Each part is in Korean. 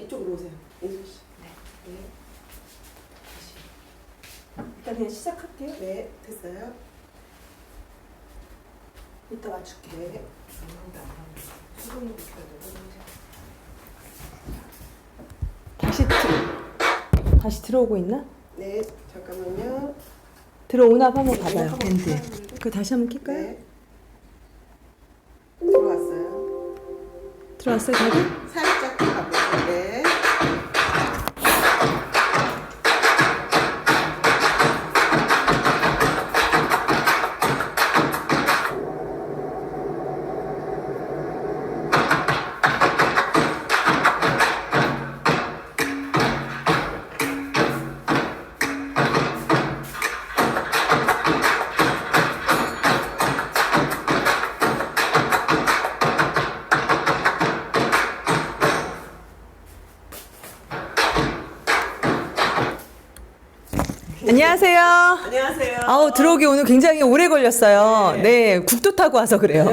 이쪽으로 오세요. 인수 씨. 네. 네. 일단 그냥 시작할게요. 네, 됐어요. 이따 맞출게. 네. 수동이 붙여야 되고. 다시 들어오고 있나? 네, 잠깐만요. 들어오나 한번 봐봐요. 한번 밴드. 켜볼게요. 그거 다시 한번 킬까요? 네. 들어왔어요. 들어왔어요, 다들? 살짝 가볼게요. 네. 안녕하세요. 안녕하세요. 아우, 들어오기 오늘 굉장히 오래 걸렸어요. 네, 국도 타고 와서 그래요.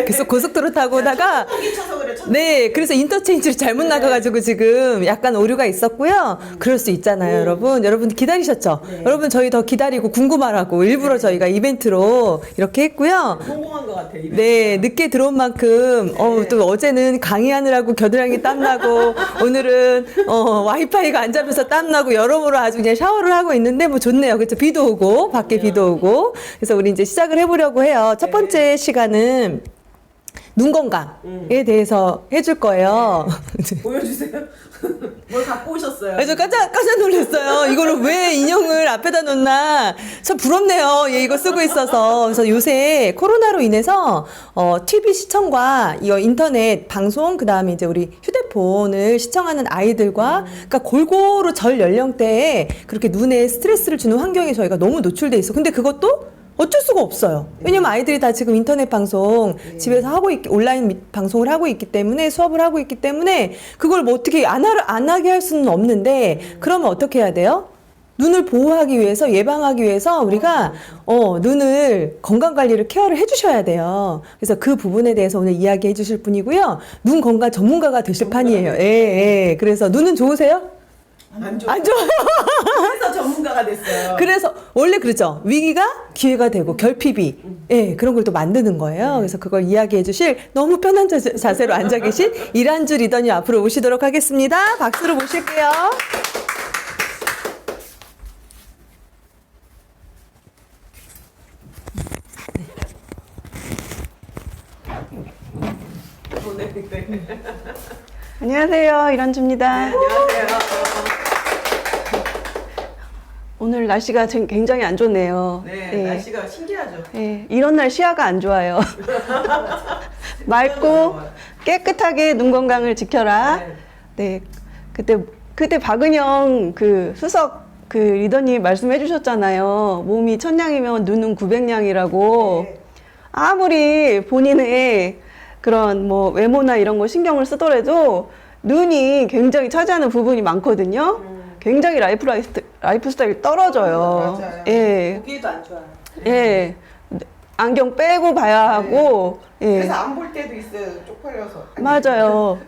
계속 고속도로 타고 오다가 거기 쳐서 그래. 네, 그래서 인터체인지를 잘못 나가가지고 지금 약간 오류가 있었고요. 그럴 수 있잖아요, 여러분. 여러분 기다리셨죠? 여러분 저희 더 기다리고 궁금하라고 일부러 저희가 이벤트로 이렇게 했고요. 성공한 것 같아요. 네, 늦게 들어온 만큼 또 어제는 강의하느라고 겨드랑이 땀나고 오늘은 와이파이가 안 잡혀서 땀나고 여러모로 아주 그냥 샤워를 하고 있는데 뭐 좋네요. 그렇죠? 비도 오고 밖에 비도 오고. 그래서 우리 이제 시작을 해보려고 해요. 첫 번째 시간은 눈 건강에 대해서 해줄 거예요. 보여주세요. 뭘 갖고 오셨어요? 그래서 깜짝 놀랐어요. 이거를 왜 인형을 앞에다 놓나. 참 부럽네요. 얘 이거 쓰고 있어서. 그래서 요새 코로나로 인해서 TV 시청과 이 인터넷 방송, 그 다음에 이제 우리 휴대폰을 시청하는 아이들과 그러니까 골고루 전 연령대에 그렇게 눈에 스트레스를 주는 환경에 저희가 너무 노출돼 있어. 근데 그것도 어쩔 수가 없어요. 왜냐면 아이들이 다 지금 인터넷 방송 집에서 하고 온라인 방송을 하고 있기 때문에 수업을 하고 있기 때문에 그걸 뭐 어떻게 안 하게 할 수는 없는데 그러면 어떻게 해야 돼요? 눈을 보호하기 위해서 예방하기 위해서 우리가 눈을 건강 관리를 케어를 해주셔야 돼요. 그래서 그 부분에 대해서 오늘 이야기해 주실 분이고요. 눈 건강 전문가가 되실 판이에요. 예. 그래서 눈은 좋으세요? 안 좋아. 안 좋아요. 그래서 전문가가 됐어요. 그래서 원래 그렇죠. 위기가 기회가 되고 결핍이 예, 그런 걸 또 만드는 거예요. 그래서 그걸 이야기해 주실 너무 편한 자세로 앉아 계신 이란주 리더님 앞으로 오시도록 하겠습니다. 박수로 모실게요. 안녕하세요, 이란주입니다. 안녕하세요. 오늘 날씨가 지금 굉장히 안 좋네요. 네, 날씨가 신기하죠. 네, 이런 날 시야가 안 좋아요. 맑고 깨끗하게 눈 건강을 지켜라. 네, 그때 박은영 그 수석 그 리더님 말씀해 주셨잖아요. 몸이 1000냥이면 눈은 900냥이라고. 네. 아무리 본인의 그런 뭐 외모나 이런 거 신경을 쓰더라도 눈이 굉장히 차지하는 부분이 많거든요. 굉장히 라이프 스타일이 떨어져요. 맞아요. 예. 보기에도 안 좋아요. 예. 안경 빼고 봐야 하고. 예. 그래서 안 볼 때도 있어요. 쪽팔려서. 맞아요.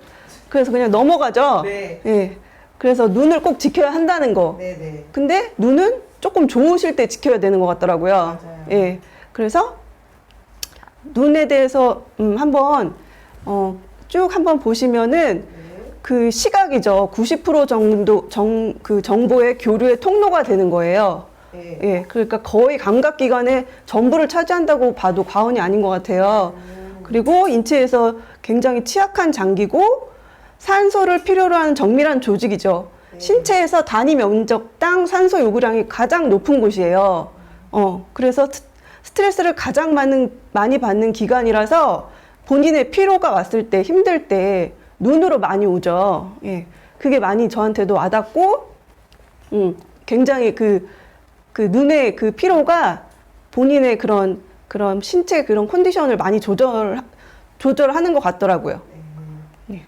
그래서 그냥 넘어가죠. 네. 예. 그래서 눈을 꼭 지켜야 한다는 거. 네네. 근데 눈은 조금 좋으실 때 지켜야 되는 것 같더라고요. 맞아요. 예. 그래서 눈에 대해서 한번 쭉 한번 보시면은 그 시각이죠. 90% 정도 그 정보의 교류의 통로가 되는 거예요. 네. 예. 그러니까 거의 감각기관의 전부를 차지한다고 봐도 과언이 아닌 것 같아요. 그리고 인체에서 굉장히 취약한 장기고 산소를 필요로 하는 정밀한 조직이죠. 신체에서 단위 면적당 산소 요구량이 가장 높은 곳이에요. 그래서 스트레스를 가장 많이 받는 기관이라서 본인의 피로가 왔을 때, 힘들 때 눈으로 많이 오죠. 예. 그게 많이 저한테도 와닿고, 굉장히 그 눈의 그 피로가 본인의 그런 신체 그런 컨디션을 많이 조절하는 것 같더라고요. 예.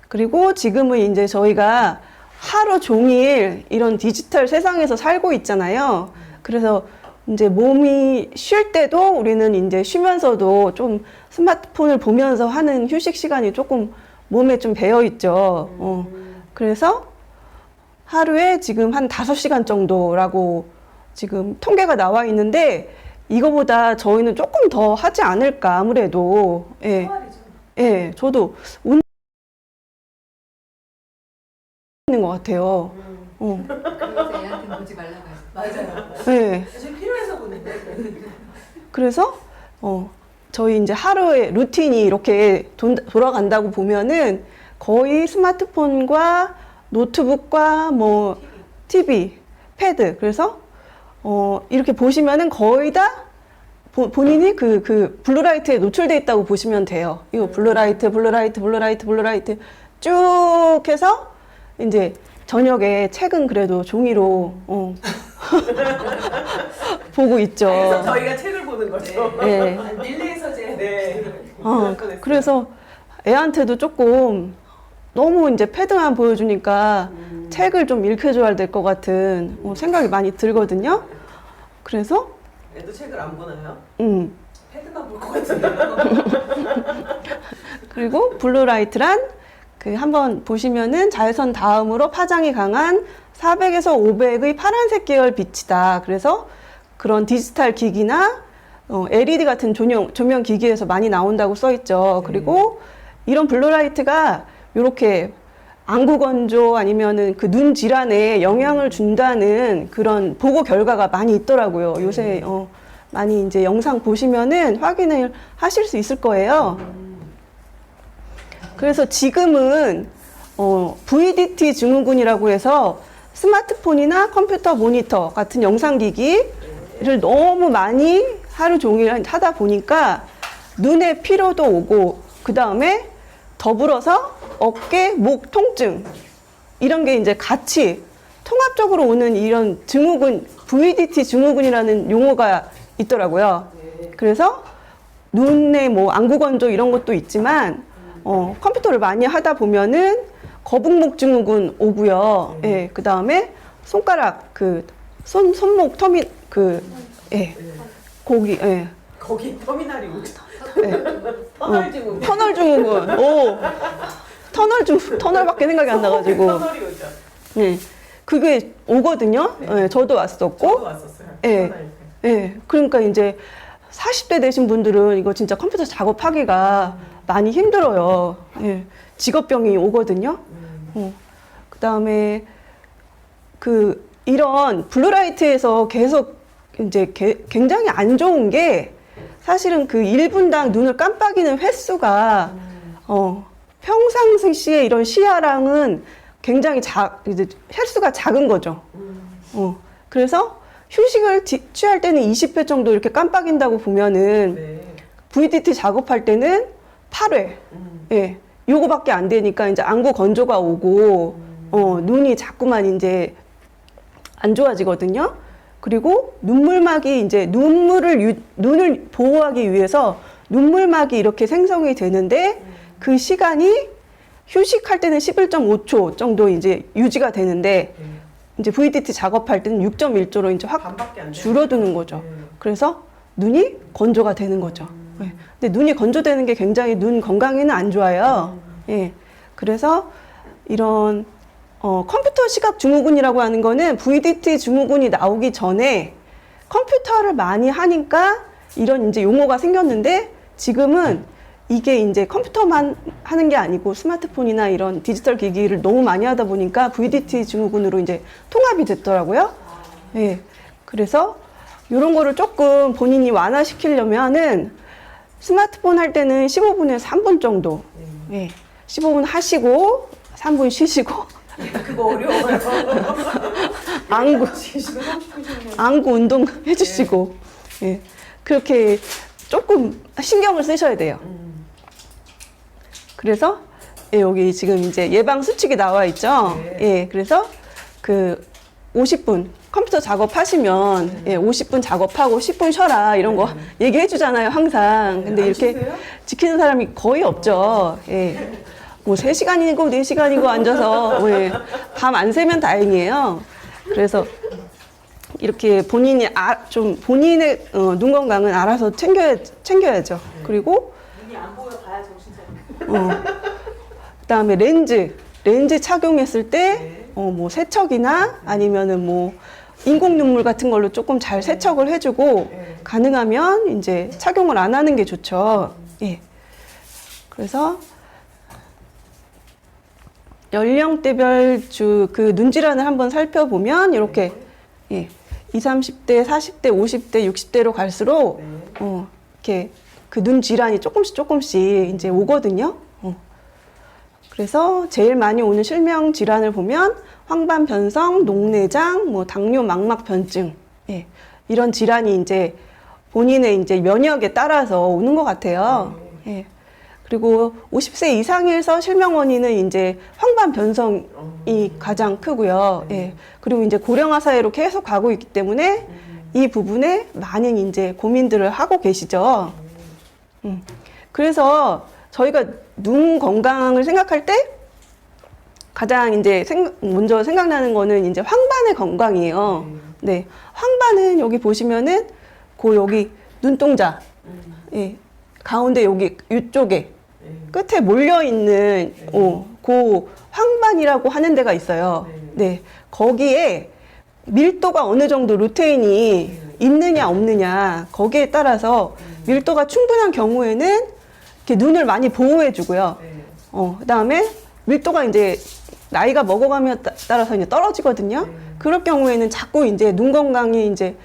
그리고 지금은 이제 저희가 하루 종일 이런 디지털 세상에서 살고 있잖아요. 그래서 이제 몸이 쉴 때도 우리는 이제 쉬면서도 좀 스마트폰을 보면서 하는 휴식 시간이 조금 몸에 좀 배어 있죠. 그래서 하루에 지금 한 5시간 정도라고 지금 통계가 나와 있는데 이거보다 저희는 조금 더 하지 않을까 아무래도. 예. 예, 저도 있는 것 같아요. 그래서 애한테 보지 말라고 하죠. 맞아요. 예. 지금 필요해서 보는데. 그래서 저희 이제 하루의 루틴이 이렇게 돌아간다고 보면은 거의 스마트폰과 노트북과 뭐 TV, 패드 그래서 이렇게 보시면은 거의 다 본인이 그 블루라이트에 노출돼 있다고 보시면 돼요. 이거 블루라이트 쭉 해서 이제 저녁에 책은 그래도 종이로 보고 있죠. 그래서 저희가 책을 보는 거죠. 네. 밀레이 서재. 네. 그래서 애한테도 조금 너무 이제 패드만 보여주니까 책을 좀 읽혀줘야 될 것 같은 생각이 많이 들거든요. 그래서 애도 책을 안 보나요? 패드만 볼 것 같은데. 그리고 블루라이트란 한번 보시면은 자외선 다음으로 파장이 강한 400에서 500의 파란색 계열 빛이다. 그래서 그런 디지털 기기나 LED 같은 조명 기기에서 많이 나온다고 써 있죠. 그리고 이런 블루라이트가 이렇게 안구 건조 아니면은 그 눈 질환에 영향을 준다는 그런 보고 결과가 많이 있더라고요. 요새 많이 이제 영상 보시면은 확인을 하실 수 있을 거예요. 그래서 지금은 VDT 증후군이라고 해서 스마트폰이나 컴퓨터 모니터 같은 영상기기를 너무 많이 하루 종일 하다 보니까 눈에 피로도 오고 그 다음에 더불어서 어깨, 목 통증 이런 게 이제 같이 통합적으로 오는 이런 증후군, VDT 증후군이라는 용어가 있더라고요. 그래서 눈에 뭐 안구 건조 이런 것도 있지만 컴퓨터를 많이 하다 보면은 거북목 증후군 오고요. 예, 그 다음에 손가락 손목 거기 거기 터미널이 오죠. 터널 증후군. 터널 증후군. 터널밖에 생각이 안 나가지고. 터널이 오죠. 네, 그게 오거든요. 예, 저도 왔었고. 저도 왔었어요. 예, 터널. 예. 그러니까 이제 40대 되신 분들은 이거 진짜 컴퓨터 작업하기가 많이 힘들어요. 예, 직업병이 오거든요. 그 다음에 이런 블루라이트에서 계속 이제 굉장히 안 좋은 게 사실은 1분당 눈을 깜빡이는 횟수가 평상시에 이런 시야랑은 굉장히 이제 횟수가 작은 거죠. 그래서 휴식을 취할 때는 20회 정도 이렇게 깜빡인다고 보면은 네. VDT 작업할 때는 8회. 예. 요거밖에 안 되니까 이제 안구 건조가 오고 눈이 자꾸만 이제 안 좋아지거든요. 그리고 눈물막이 이제 눈을 보호하기 위해서 눈물막이 이렇게 생성이 되는데 그 시간이 휴식할 때는 11.5초 정도 이제 유지가 되는데 이제 VDT 작업할 때는 6.1초로 이제 확 반밖에 안 돼요. 줄어드는 거죠. 그래서 눈이 건조가 되는 거죠. 예. 근데 눈이 건조되는 게 굉장히 눈 건강에는 안 좋아요. 예. 그래서 이런 컴퓨터 시각 증후군이라고 하는 거는 VDT 증후군이 나오기 전에 컴퓨터를 많이 하니까 이런 이제 용어가 생겼는데 지금은 이게 이제 컴퓨터만 하는 게 아니고 스마트폰이나 이런 디지털 기기를 너무 많이 하다 보니까 VDT 증후군으로 이제 통합이 됐더라고요. 예. 그래서 이런 거를 조금 본인이 완화시키려면은 스마트폰 할 때는 15분에서 3분 정도. 예. 15분 하시고 3분 쉬시고 그거 어려워요. 안구 운동 해주시고 예. 그렇게 조금 신경을 쓰셔야 돼요. 그래서 예, 여기 지금 이제 예방 수칙이 나와 있죠. 네. 예, 그래서 50분 컴퓨터 작업하시면 예, 50분 작업하고 10분 쉬어라 이런 거 얘기해 주잖아요, 항상. 근데 안 이렇게 쉬세요? 지키는 사람이 거의 없죠. 예. 뭐 3시간이고 4시간이고 앉아서 예, 밤 안 새면 다행이에요. 그래서 이렇게 본인이 좀 본인의 눈 건강은 알아서 챙겨야죠. 그리고 눈이 안 보여 봐야 정신 차려. 그다음에 렌즈 렌즈 착용했을 때 뭐 세척이나 아니면은 뭐 인공 눈물 같은 걸로 조금 잘 세척을 해주고 가능하면 이제 착용을 안 하는 게 좋죠. 예. 그래서 연령대별 그 눈질환을 한번 살펴보면 이렇게 예, 20, 30대, 40대, 50대, 60대로 갈수록 이렇게 그 눈 질환이 조금씩 이제 오거든요. 그래서 제일 많이 오는 실명 질환을 보면 황반 변성, 녹내장, 뭐 당뇨 망막 변증, 예, 이런 질환이 이제 본인의 이제 면역에 따라서 오는 것 같아요. 예. 그리고 50세 이상에서 실명 원인은 이제 황반 변성이 가장 크고요. 예. 그리고 이제 고령화 사회로 계속 가고 있기 때문에 이 부분에 많은 이제 고민들을 하고 계시죠. 그래서 저희가 눈 건강을 생각할 때 가장 이제 먼저 생각나는 거는 이제 황반의 건강이에요. 네. 황반은 여기 보시면은 여기 눈동자, 예. 가운데 여기 이쪽에 끝에 몰려 있는 그 황반이라고 하는 데가 있어요. 네. 거기에 밀도가 어느 정도 루테인이 있느냐 없느냐 거기에 따라서 밀도가 충분한 경우에는 이렇게 눈을 많이 보호해 주고요. 그다음에 밀도가 이제 나이가 먹어가며 따라서 이제 떨어지거든요. 그럴 경우에는 자꾸 이제 눈 건강이 이제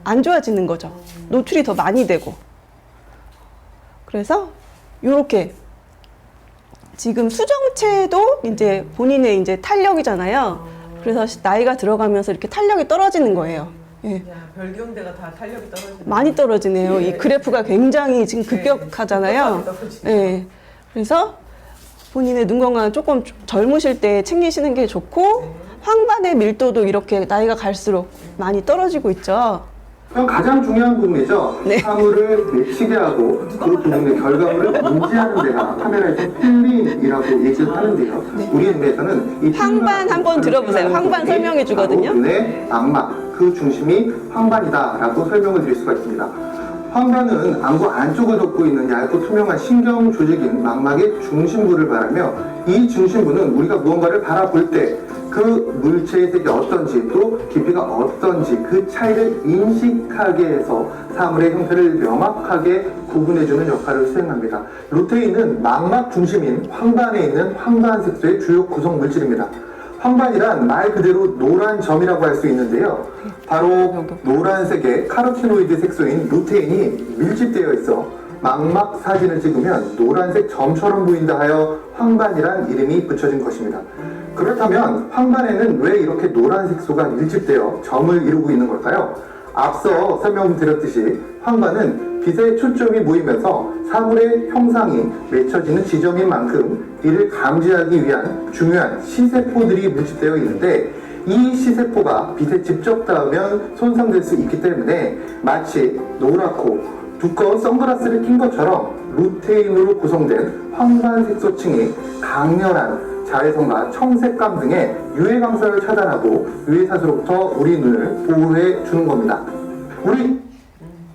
안 좋아지는 거죠. 노출이 더 많이 되고. 그래서 요렇게 지금 수정체도 이제 본인의 이제 탄력이잖아요. 그래서 나이가 들어가면서 이렇게 탄력이 떨어지는 거예요. 예. 야, 별경대가 다 탄력이 떨어지네. 많이 떨어지네요. 이 그래프가 굉장히 지금 급격하잖아요. 예. 그래서 본인의 눈 건강을 조금 젊으실 때 챙기시는 게 좋고, 황반의 밀도도 이렇게 나이가 갈수록 많이 떨어지고 있죠. 그럼 가장 중요한 부분이죠. 네. 사물을 맺히게 하고 그 부분의 결과물을 인지하는 데가 카메라에서 필름이라고 얘기를 하는데요. 우리 눈에서는 이 황반 한번 들어보세요. 황반 설명해 주거든요. 눈의 망막, 그 중심이 황반이다라고 설명을 드릴 수가 있습니다. 황반은 안구 안쪽을 덮고 있는 얇고 투명한 신경 조직인 망막의 중심부를 말하며, 이 중심부는 우리가 무언가를 바라볼 때 그 물체의 색이 어떤지 또 깊이가 어떤지 그 차이를 인식하게 해서 사물의 형태를 명확하게 구분해주는 역할을 수행합니다. 루테인은 망막 중심인 황반에 있는 황반색소의 주요 구성 물질입니다. 황반이란 말 그대로 노란 점이라고 할 수 있는데요. 바로 노란색의 카로티노이드 색소인 루테인이 밀집되어 있어 망막 사진을 찍으면 노란색 점처럼 보인다 하여 황반이란 이름이 붙여진 것입니다. 그렇다면 황반에는 왜 이렇게 노란 색소가 밀집되어 점을 이루고 있는 걸까요? 앞서 설명드렸듯이 황반은 빛의 초점이 모이면서 사물의 형상이 맺혀지는 지점인 만큼 이를 감지하기 위한 중요한 시세포들이 밀집되어 있는데, 이 시세포가 빛에 직접 닿으면 손상될 수 있기 때문에 마치 노랗고 두꺼운 선글라스를 낀 것처럼 루테인으로 구성된 황반색소층이 강렬한 자외선과 청색감 등의 유해 광선을 차단하고 유해사슬로부터 우리 눈을 보호해 주는 겁니다.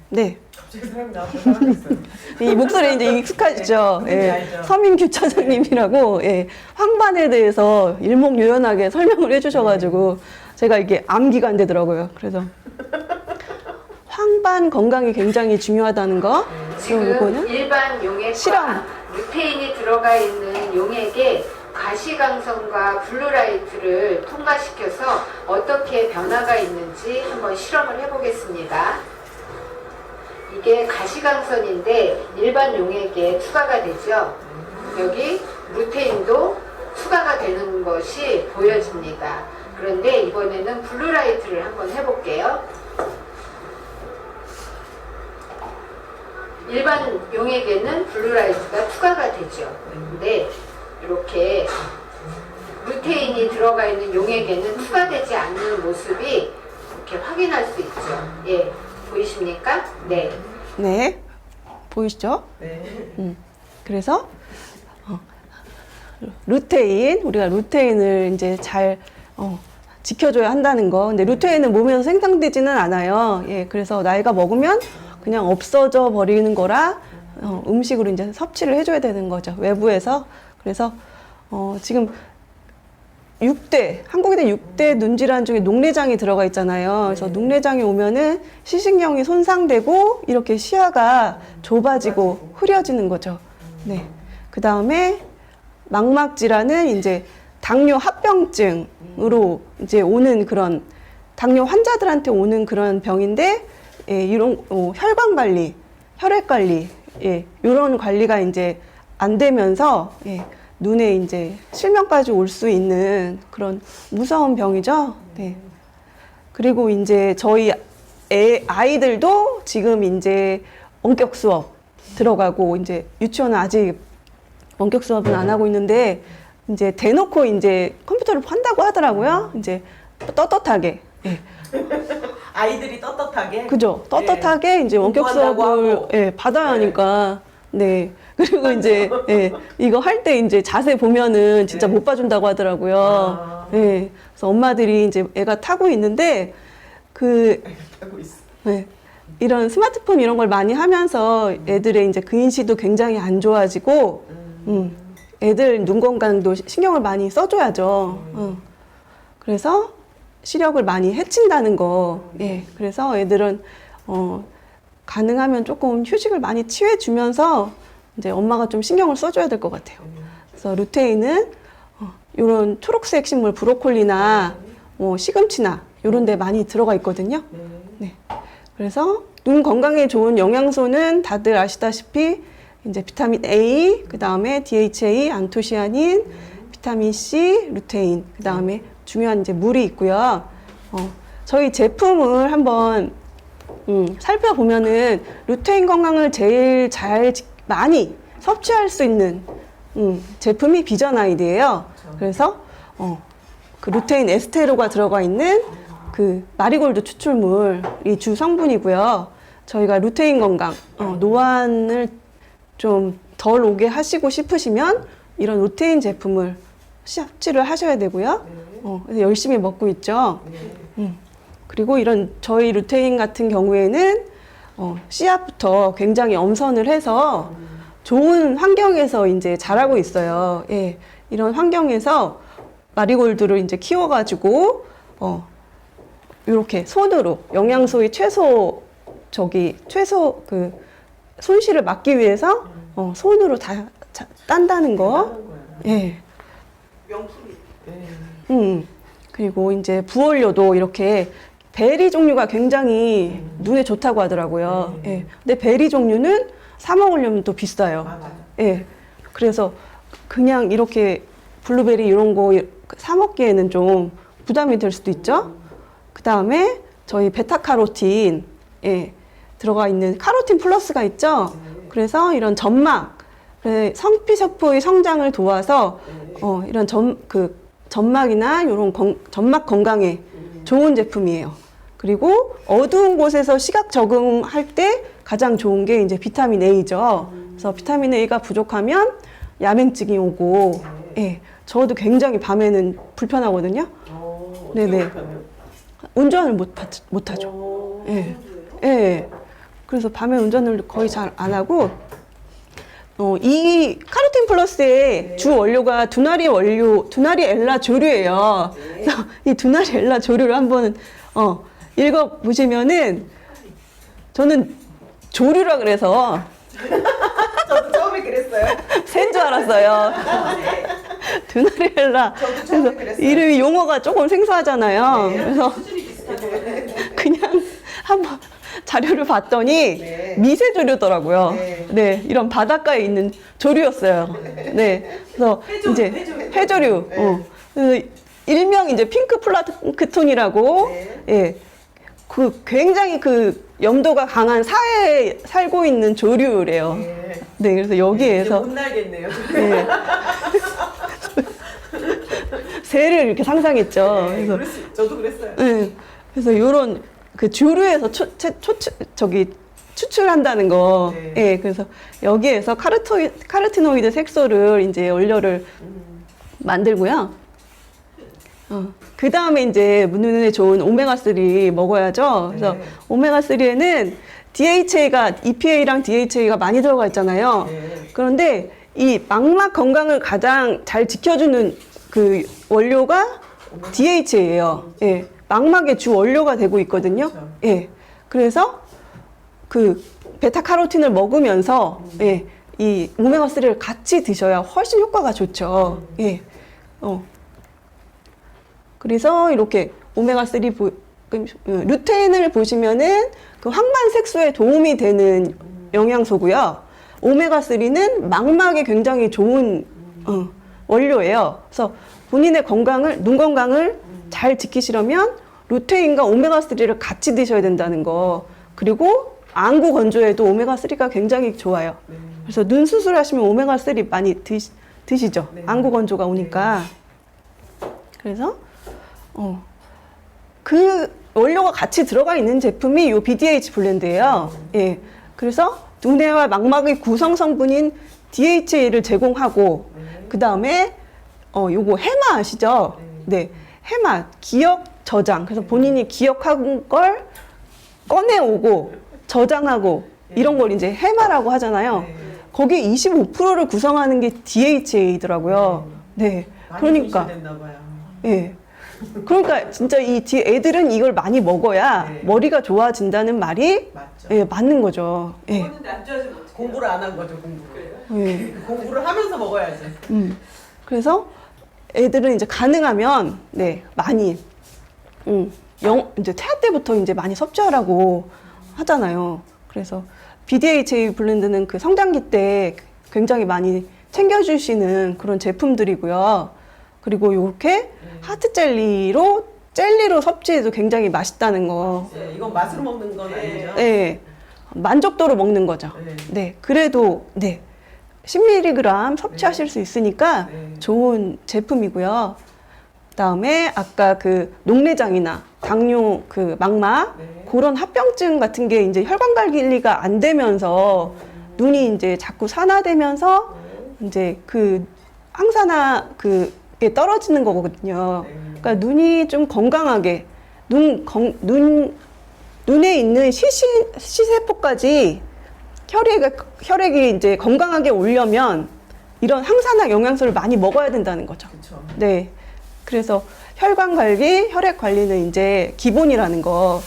네. 갑자기 사람이 나한테 사라졌어요. 이 목소리 이제 익숙하시죠? 예. 알죠. 서민규 차장님이라고, 예. 황반에 대해서 일목요연하게 설명을 해주셔가지고, 제가 이게 암기가 안 되더라고요. 그래서. 황반 건강이 굉장히 중요하다는 거. 지금 이거는 일반 용액과 실험. 루테인이 들어가 있는 용액에 가시광선과 블루라이트를 통과시켜서 어떻게 변화가 있는지 한번 실험을 해보겠습니다. 이게 가시광선인데 일반 용액에 투과가 되죠. 여기 루테인도 투과가 되는 것이 보여집니다. 그런데 이번에는 블루라이트를 한번 해볼게요. 일반 용액에는 블루라이트가 투과가 되죠. 근데 이렇게 루테인이 들어가 있는 용액에는 투과되지 않는 모습이 이렇게 확인할 수 있죠. 예, 보이십니까? 네. 네. 보이시죠? 네. 그래서 루테인, 우리가 루테인을 이제 잘 지켜줘야 한다는 거. 근데 루테인은 몸에서 생산되지는 않아요. 예, 그래서 나이가 먹으면 그냥 없어져 버리는 거라 음식으로 이제 섭취를 해줘야 되는 거죠. 외부에서. 그래서 지금 한국에 6대 눈질환 중에 녹내장이 들어가 있잖아요. 그래서 녹내장이 오면은 시식경이 손상되고 이렇게 시야가 좁아지고 흐려지는 거죠. 네. 그 다음에 망막 질환은 이제 당뇨 합병증으로 이제 오는 그런 당뇨 환자들한테 오는 그런 병인데, 예, 이런 혈관 관리, 혈액 관리, 예, 이런 관리가 이제 안 되면서, 예, 눈에 이제 실명까지 올 수 있는 그런 무서운 병이죠. 네. 그리고 이제 저희 아이들도 지금 이제 원격 수업 들어가고, 이제 유치원은 아직 원격 수업은 안 하고 있는데, 이제 대놓고 이제 컴퓨터를 판다고 하더라고요. 이제 떳떳하게. 예. 아이들이 떳떳하게. 그죠. 떳떳하게 이제 원격 공부한다고 수업을 하고. 예, 받아야 하니까. 네. 그리고 이제 예, 이거 할 때 이제 자세 보면은 진짜 네. 못 봐준다고 하더라고요. 아. 예. 그래서 엄마들이 이제 애가 타고 있는데 그 하고 있어. 네. 이런 스마트폰 이런 걸 많이 하면서 애들의 이제 근시도 굉장히 안 좋아지고, 애들 눈 건강도 신경을 많이 써줘야죠. 그래서 시력을 많이 해친다는 거. 예. 그래서 애들은 가능하면 조금 휴식을 많이 취해주면서 이제 엄마가 좀 신경을 써줘야 될 것 같아요. 그래서 루테인은 이런 초록색 식물 브로콜리나 시금치나 이런 데 많이 들어가 있거든요. 네. 그래서 눈 건강에 좋은 영양소는 다들 아시다시피 이제 비타민 A, 그 다음에 DHA, 안토시아닌, 비타민 C, 루테인, 그 다음에 중요한 이제 물이 있고요. 저희 제품을 한번 살펴보면은 루테인 건강을 제일 많이 섭취할 수 있는 제품이 비전아이드예요. 그래서 그 루테인 에스테로가 들어가 있는 그 마리골드 추출물이 주 성분이고요. 저희가 루테인 건강, 노안을 좀 덜 오게 하시고 싶으시면 이런 루테인 제품을 섭취를 하셔야 되고요. 그래서 열심히 먹고 있죠. 그리고 이런 저희 루테인 같은 경우에는 씨앗부터 굉장히 엄선을 해서 좋은 환경에서 이제 자라고 있어요. 예, 이런 환경에서 마리골드를 이제 키워가지고 이렇게 손으로 영양소의 최소 그 손실을 막기 위해서 손으로 다 딴다는 거. 예. 명품이. 그리고 이제 부원료도 이렇게 베리 종류가 굉장히 눈에 좋다고 하더라고요. 예. 근데 베리 종류는 사 먹으려면 또 비싸요. 맞아. 예. 그래서 그냥 이렇게 블루베리 이런 거 사 먹기에는 좀 부담이 될 수도 있죠. 그 다음에 저희 베타카로틴, 예, 들어가 있는 카로틴 플러스가 있죠. 그래서 이런 점막, 성피세포의 성장을 도와서 이런 점막이나 이런 점막 건강에 좋은 제품이에요. 그리고 어두운 곳에서 시각 적응할 때 가장 좋은 게 이제 비타민 A죠. 그래서 비타민 A가 부족하면 야맹증이 오고, 예, 저도 굉장히 밤에는 불편하거든요. 네네. 운전을 못 하죠. 예. 예. 그래서 밤에 운전을 거의 잘 안 하고, 이 카로틴 플러스의 주 원료가 두나리 엘라 조류예요. 그래서 이 두나리 엘라 조류를 한번 읽어보시면은, 저는 조류라 그래서 저도 처음에 그랬어요. 새인 줄 알았어요. 두나리 엘라. 저도 처음에 그래서 그랬어요. 이름이 용어가 조금 생소하잖아요. 그래서 수준이 비슷하죠. 그냥 한번 자료를 봤더니 네. 미세조류더라고요. 네. 네, 이런 바닷가에 있는 조류였어요. 네, 그래서 이제 해조류. 그래서 일명 이제 핑크 플랑크톤이라고, 네. 예, 그 굉장히 그 염도가 강한 사해에 살고 있는 조류래요. 네. 네, 그래서 여기에서 못 날겠네요. 네. 새를 이렇게 상상했죠. 네, 그래서 저도 그랬어요. 네. 그래서 요런 그 조류에서 추출한다는 거. 네. 예. 그래서 여기에서 카로티노이드 색소를 이제 원료를 만들고요. 그 다음에 이제 눈에 좋은 오메가3 먹어야죠. 그래서 네. 오메가3에는 EPA랑 DHA가 많이 들어가 있잖아요. 네. 그런데 이 망막 건강을 가장 잘 지켜주는 그 원료가 DHA예요. 예. 망막의 주 원료가 되고 있거든요. 그렇죠. 예. 그래서 그 베타카로틴을 먹으면서 예. 이 오메가3를 같이 드셔야 훨씬 효과가 좋죠. 예. 그래서 이렇게 오메가3 루테인을 보시면은 그 황반 색소에 도움이 되는 영양소고요. 오메가3는 망막에 굉장히 좋은 원료예요. 그래서 본인의 건강을, 눈 건강을 잘 지키시려면 루테인과 오메가3를 같이 드셔야 된다는 거. 그리고 안구 건조에도 오메가3가 굉장히 좋아요. 그래서 눈 수술하시면 오메가3 많이 드시죠. 네. 안구 건조가 오니까. 그래서 그 원료가 같이 들어가 있는 제품이 요 BDH 블렌드예요. 예. 그래서 두뇌와 망막의 구성 성분인 DHA를 제공하고 그 다음에 요거 해마 아시죠? 네. 해마 기억 저장. 그래서 본인이 기억한 걸 꺼내오고 저장하고 이런 걸 이제 해마라고 하잖아요. 거기에 25%를 구성하는 게 DHA더라고요. 네. 그러니까 예. 그러니까 진짜 이 애들은 이걸 많이 먹어야 네. 머리가 좋아진다는 말이 맞죠. 예, 맞는 거죠. 예. 먹었는데 안 좋아지면 공부를 안 한 거죠, 공부를. 예. 공부를 하면서 먹어야지. 그래서 애들은 이제 가능하면 네, 많이 이제 태아 때부터 이제 많이 섭취하라고 하잖아요. 그래서 BDHA 블렌드는 그 성장기 때 굉장히 많이 챙겨주시는 그런 제품들이고요. 그리고 이렇게 하트 젤리로 섭취해도 굉장히 맛있다는 거. 네, 이건 맛으로 먹는 건 아니죠. 네. 만족도로 먹는 거죠. 네. 네. 그래도, 네. 10mg 섭취하실 수 있으니까 네. 좋은 제품이고요. 그다음에 아까 그 녹내장이나 당뇨 그 망막 네. 그런 합병증 같은 게 이제 혈관 관리가 안 되면서 눈이 이제 자꾸 산화되면서 이제 그 항산화 그게 떨어지는 거거든요. 네. 그러니까 눈이 좀 건강하게 눈에 있는 시세포까지 혈액이 이제 건강하게 오려면 이런 항산화 영양소를 많이 먹어야 된다는 거죠. 그렇죠. 네. 그래서 혈관 관리, 혈액 관리는 이제 기본이라는 거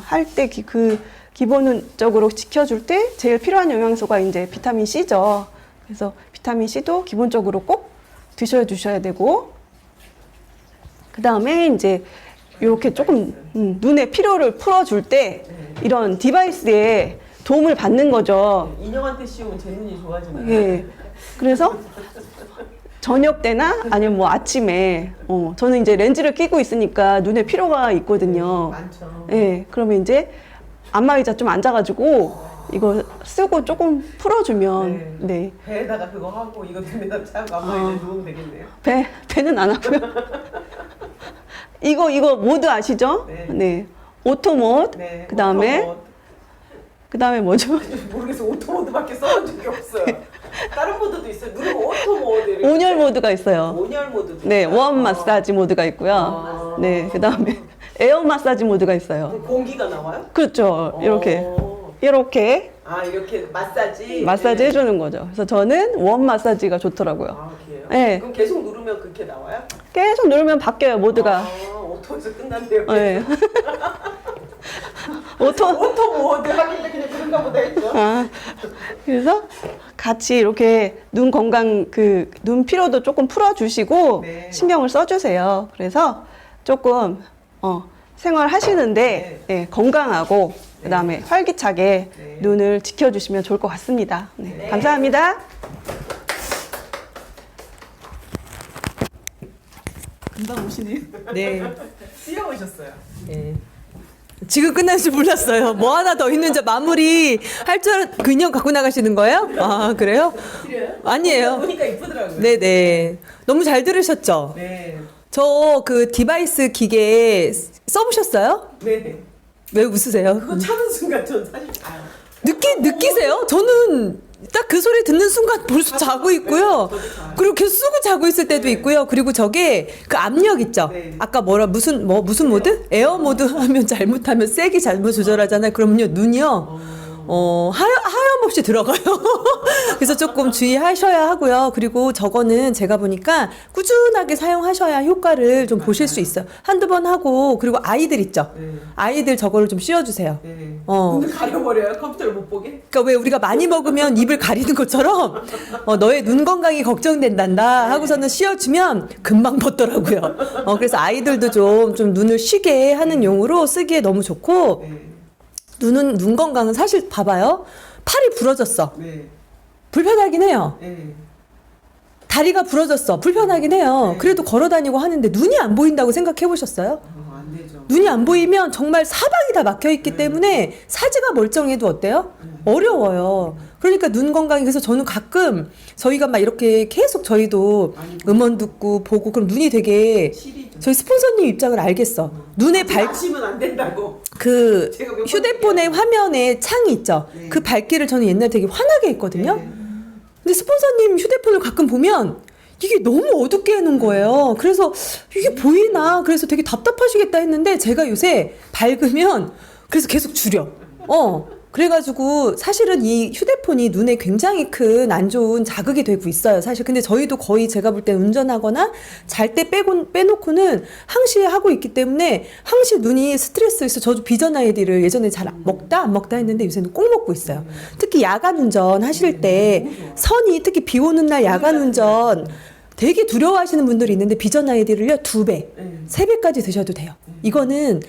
할 때 그 기본적으로 지켜줄 때 제일 필요한 영양소가 이제 비타민 C죠. 그래서 비타민 C도 기본적으로 꼭 드셔야 되고 그 다음에 이제 이렇게 조금 눈의 피로를 풀어줄 때 이런 디바이스에 도움을 받는 거죠. 인형한테 씌우면 제 눈이 좋아지나요? 예. 그래서 저녁 때나 아니면 뭐 아침에 저는 이제 렌즈를 끼고 있으니까 눈에 피로가 있거든요. 많죠. 예. 그러면 이제 안마의자 좀 앉아가지고 이거 쓰고 조금 풀어주면 네. 배에다가 그거 하고 이거 등에다 차고 아마 이제 누우면 되겠네요. 배는 안 하고요. 이거 모드 아시죠? 네. 네. 오토 모드. 네. 그다음에 뭐죠? 모르겠어. 오토모드밖에 써본 적이 없어요. 다른 모드도 있어요. 누르고 오토모드 이렇게. 온열 모드가 있어요. 온열 모드도 네, 있어요? 원 마사지 모드가 있고요. 네, 그다음에 에어 마사지 모드가 있어요. 그럼 공기가 나와요? 그렇죠. 이렇게 이렇게 마사지. 마사지 네. 해주는 거죠. 그래서 저는 원 마사지가 좋더라고요. 그래요? 네. 그럼 계속 누르면 그렇게 나와요? 계속 누르면 바뀌어요 모드가. 오토에서 끝난대요. 네. 오토모드 하길래 그냥 그런가 보다 했죠. 그래서 같이 이렇게 눈 건강 눈 피로도 조금 풀어주시고 네. 신경을 써주세요. 그래서 조금 생활하시는데 네, 건강하고 그다음에 활기차게 네. 눈을 지켜주시면 좋을 것 같습니다. 네, 네. 감사합니다. 금방 오시네요. 네. 뛰어오셨어요. 네. 지금 끝날 줄 몰랐어요. 뭐 하나 더 있는지 마무리 할 줄 그 인형 갖고 나가시는 거예요? 아, 그래요? 아니에요. 보니까 이쁘더라고요. 네네. 너무 잘 들으셨죠? 네. 저 그 디바이스 기계 써보셨어요? 네. 왜 웃으세요? 그거 차는 순간 전 사실 자요. 느끼세요? 저는 딱 그 소리 듣는 순간 벌써 자고 있고요. 그리고 계속 쓰고 자고 있을 때도 있고요. 그리고 저게 그 압력 있죠? 네. 아까 무슨 모드? 에어 모드 하면 잘못하면 세게 잘못 조절하잖아요. 그러면요, 눈이요. 하얀 하염없이 들어가요. 그래서 조금 주의하셔야 하고요. 그리고 저거는 제가 보니까 꾸준하게 사용하셔야 효과를 좀 보실 수 있어요. 한두 번 하고, 그리고 아이들 있죠. 네. 아이들 저거를 좀 씌워주세요. 네. 어. 눈을 가려버려요. 컴퓨터를 못 보게. 그러니까 왜 우리가 많이 먹으면 입을 가리는 것처럼 너의 눈 건강이 걱정된단다 하고서는 씌워주면 금방 벗더라고요. 그래서 아이들도 좀 눈을 쉬게 하는 용으로 쓰기에 너무 좋고, 네. 눈 건강은 사실 봐봐요. 팔이 부러졌어. 네. 불편하긴 해요. 네. 다리가 부러졌어. 불편하긴 해요. 네. 그래도 걸어 다니고 하는데 눈이 안 보인다고 생각해 보셨어요? 안 되죠. 눈이 안 보이면 정말 사방이 다 막혀 있기 때문에 사지가 멀쩡해도 어때요? 어려워요. 그러니까 눈 건강이, 그래서 저는 가끔 저희가 막 이렇게 계속 저희도 음원 듣고 보고 그럼 눈이 되게, 시리죠. 저희 스폰서님 입장을 알겠어. 눈에 마시면 안 된다고. 그 제가 몇 번 휴대폰의 화면에 창이 있죠. 네. 그 밝기를 저는 옛날에 되게 환하게 했거든요. 네. 근데 스폰서님 휴대폰을 가끔 보면 이게 너무 어둡게 해놓은 거예요. 그래서 이게 보이나? 그래서 되게 답답하시겠다 했는데 제가 요새 밝으면 그래서 계속 줄여. 그래가지고 사실은 이 휴대폰이 눈에 굉장히 큰 안 좋은 자극이 되고 있어요. 사실. 근데 저희도 거의 제가 볼 때 운전하거나 잘 때 빼놓고는 항시 하고 있기 때문에 항시 눈이 스트레스 있어. 저도 비전 아이디를 예전에 잘 안 먹다 했는데 요새는 꼭 먹고 있어요. 특히 야간 운전 하실 때 선이, 특히 비 오는 날 야간 운전 되게 두려워하시는 분들이 있는데 비전 아이디를요 2배, 3배까지 드셔도 돼요. 이거는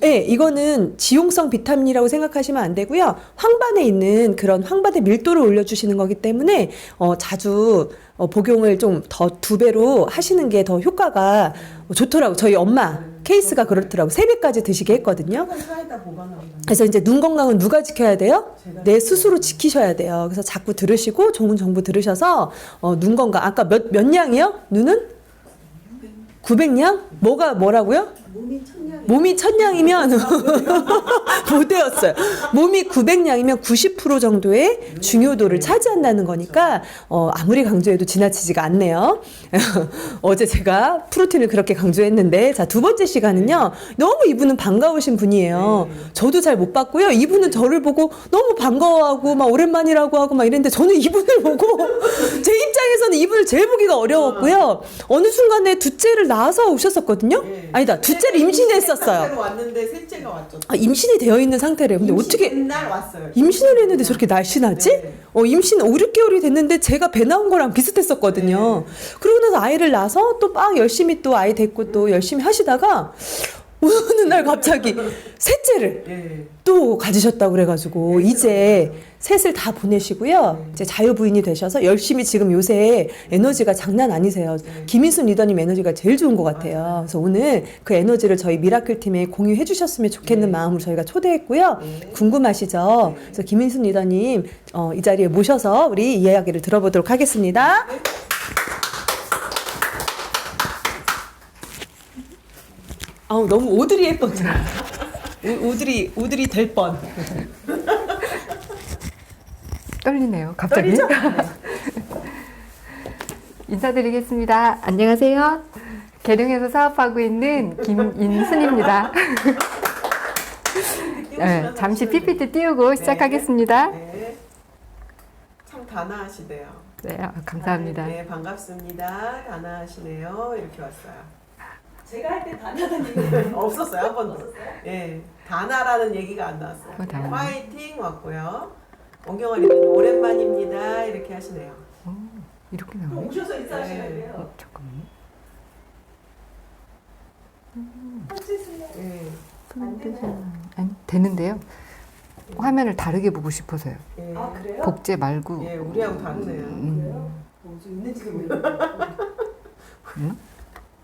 이거는 지용성 비타민이라고 생각하시면 안 되고요. 황반에 있는 그런 황반의 밀도를 올려주시는 거기 때문에 자주 복용을 좀 더 2배로 하시는 게 더 효과가 좋더라고. 저희 엄마 케이스가 그렇더라고. 3배까지 드시게 했거든요. 사이다 보관하고. 그래서 이제 눈 건강은 누가 지켜야 돼요? 내 스스로 지키셔야 돼요. 그래서 자꾸 들으시고 좋은 정보 들으셔서 눈 건강, 아까 몇 냥이요? 눈은? 900냥? 뭐라고요? 몸이 1000냥이면 못 되었어요. 몸이 900냥이면 90% 정도의 중요도를 차지한다는 거니까 아무리 강조해도 지나치지가 않네요. 어제 제가 프로틴을 그렇게 강조했는데, 자, 두 번째 시간은요. 너무 이분은 반가우신 분이에요. 저도 잘 못 봤고요. 이분은 저를 보고 너무 반가워하고 막 오랜만이라고 하고 막 이랬는데 저는 이분을 보고 제 입장에서는 이분을 제일 보기가 어려웠고요. 어느 순간에 둘째를 낳아서 오셨었거든요. 아니다, 둘째를 임신했었어요. 왔는데 셋째가 왔죠. 임신이 되어 있는 상태래요. 근데 어떻게 맨날 왔어요. 임신을 했는데 저렇게 날씬하지? 네. 임신 5, 6개월이 됐는데 제가 배 나온 거랑 비슷했었거든요. 그러고 나서 아이를 낳아서 또 막 열심히 또 아이 데리고 또 열심히 하시다가 어느 날 갑자기 셋째를 또 가지셨다고 그래가지고 이제 셋을 다 보내시고요. 이제 자유부인이 되셔서 열심히 지금 요새 에너지가 장난 아니세요. 김인순 리더님 에너지가 제일 좋은 것 같아요. 그래서 오늘 그 에너지를 저희 미라클 팀에 공유해 주셨으면 좋겠는 마음으로 저희가 초대했고요. 궁금하시죠? 그래서 김인순 리더님 이 자리에 모셔서 우리 이야기를 들어보도록 하겠습니다. 너무 오드리 예뻤죠. 오드리 될 뻔. 떨리네요, 갑자기. 떨리죠? 인사드리겠습니다. 안녕하세요. 계룡에서 사업하고 있는 김인순입니다. 네, 잠시 PPT 띄우고 시작하겠습니다. 네. 참 단아하시대요. 네, 감사합니다. 네, 반갑습니다. 단아하시네요. 이렇게 왔어요. 제가 할 때 단하다는 없었어요, 한 번도. 예, 단아라는 얘기가 안 나왔어요. 단아. 화이팅 왔고요. 원경아 리더님 오랜만입니다. 이렇게 하시네요. 이렇게 나오네. 오셔서 인사하시면 돼요. 잠깐만요. 예. 아니, 되는데요. 화면을 다르게 보고 싶어서요. 예. 그래요? 복제 말고. 예, 우리하고 다르네요. 좀 있는지도 모르겠어요.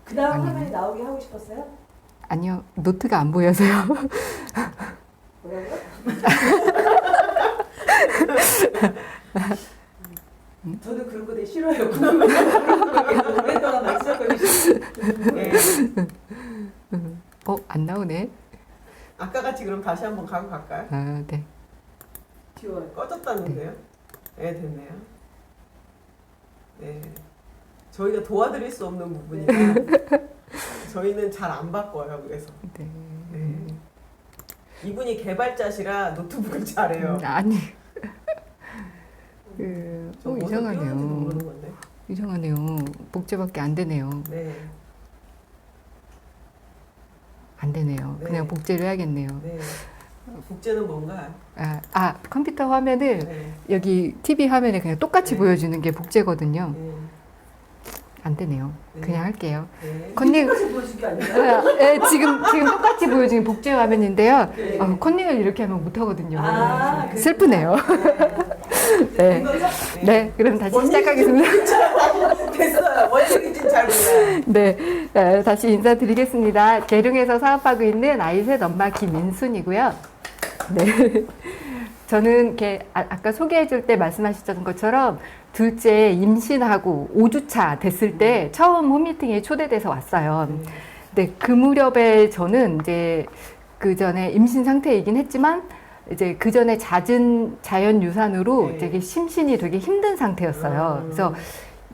그 다음 화면에 나오게 하고 싶었어요? 아니요, 노트가 안 보여서요. 뭐라고요? 저는 그런 거 되게 싫어요. 오랫동안 말씀하셨거든요. 예. 안 나오네. 아까 같이 그럼 다시 한번 가고 갈까요? 아, 네. 지워요. 꺼졌다는데요? 네, 됐네요. 네. 저희가 도와드릴 수 없는 부분이라 저희는 잘 안 바꿔요. 그래서 네. 네. 이분이 개발자시라 노트북을 잘해요. 아니. 저 뭐서 이상하네요. 띄웠는지도 모르는 건데. 이상하네요. 복제밖에 안 되네요. 네. 안 되네요. 네. 그냥 복제를 해야겠네요. 네. 복제는 뭔가? 컴퓨터 화면을 네. 여기 TV 화면에 그냥 똑같이 네. 보여주는 게 복제거든요. 네. 안 되네요. 네. 그냥 할게요. 네. 컨닝, 똑같이 보여준 게 아니라. 지금 똑같이 보여주는 복제 화면인데요. 네. 컨닝을 이렇게 하면 못하거든요. 아, 그래요? 슬프네요. 네. 네. 된 거죠? 네, 그럼 다시 뭔 시작하겠습니다. 됐어요. 뭔 얘기인지 잘 몰라요. 네, 다시 인사드리겠습니다. 계룡에서 사업하고 있는 아이셋 엄마 김인순이고요. 네. 저는 이렇게 아까 소개해줄 때 말씀하셨던 것처럼 둘째 임신하고 5주차 됐을 때 처음 홈미팅에 초대돼서 왔어요. 근데 그 무렵에 저는 이제 그 전에 임신 상태이긴 했지만 이제 그 전에 잦은 자연 유산으로 네. 되게 심신이 되게 힘든 상태였어요. 그래서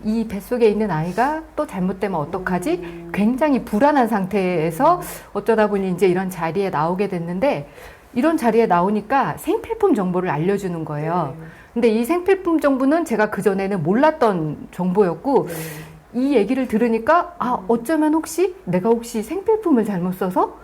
이 뱃속에 있는 아이가 또 잘못되면 어떡하지? 굉장히 불안한 상태에서 어쩌다 보니 이제 이런 자리에 나오게 됐는데 이런 자리에 나오니까 생필품 정보를 알려주는 거예요. 근데 이 생필품 정보는 제가 그전에는 몰랐던 정보였고 이 얘기를 들으니까 어쩌면 혹시 내가 혹시 생필품을 잘못 써서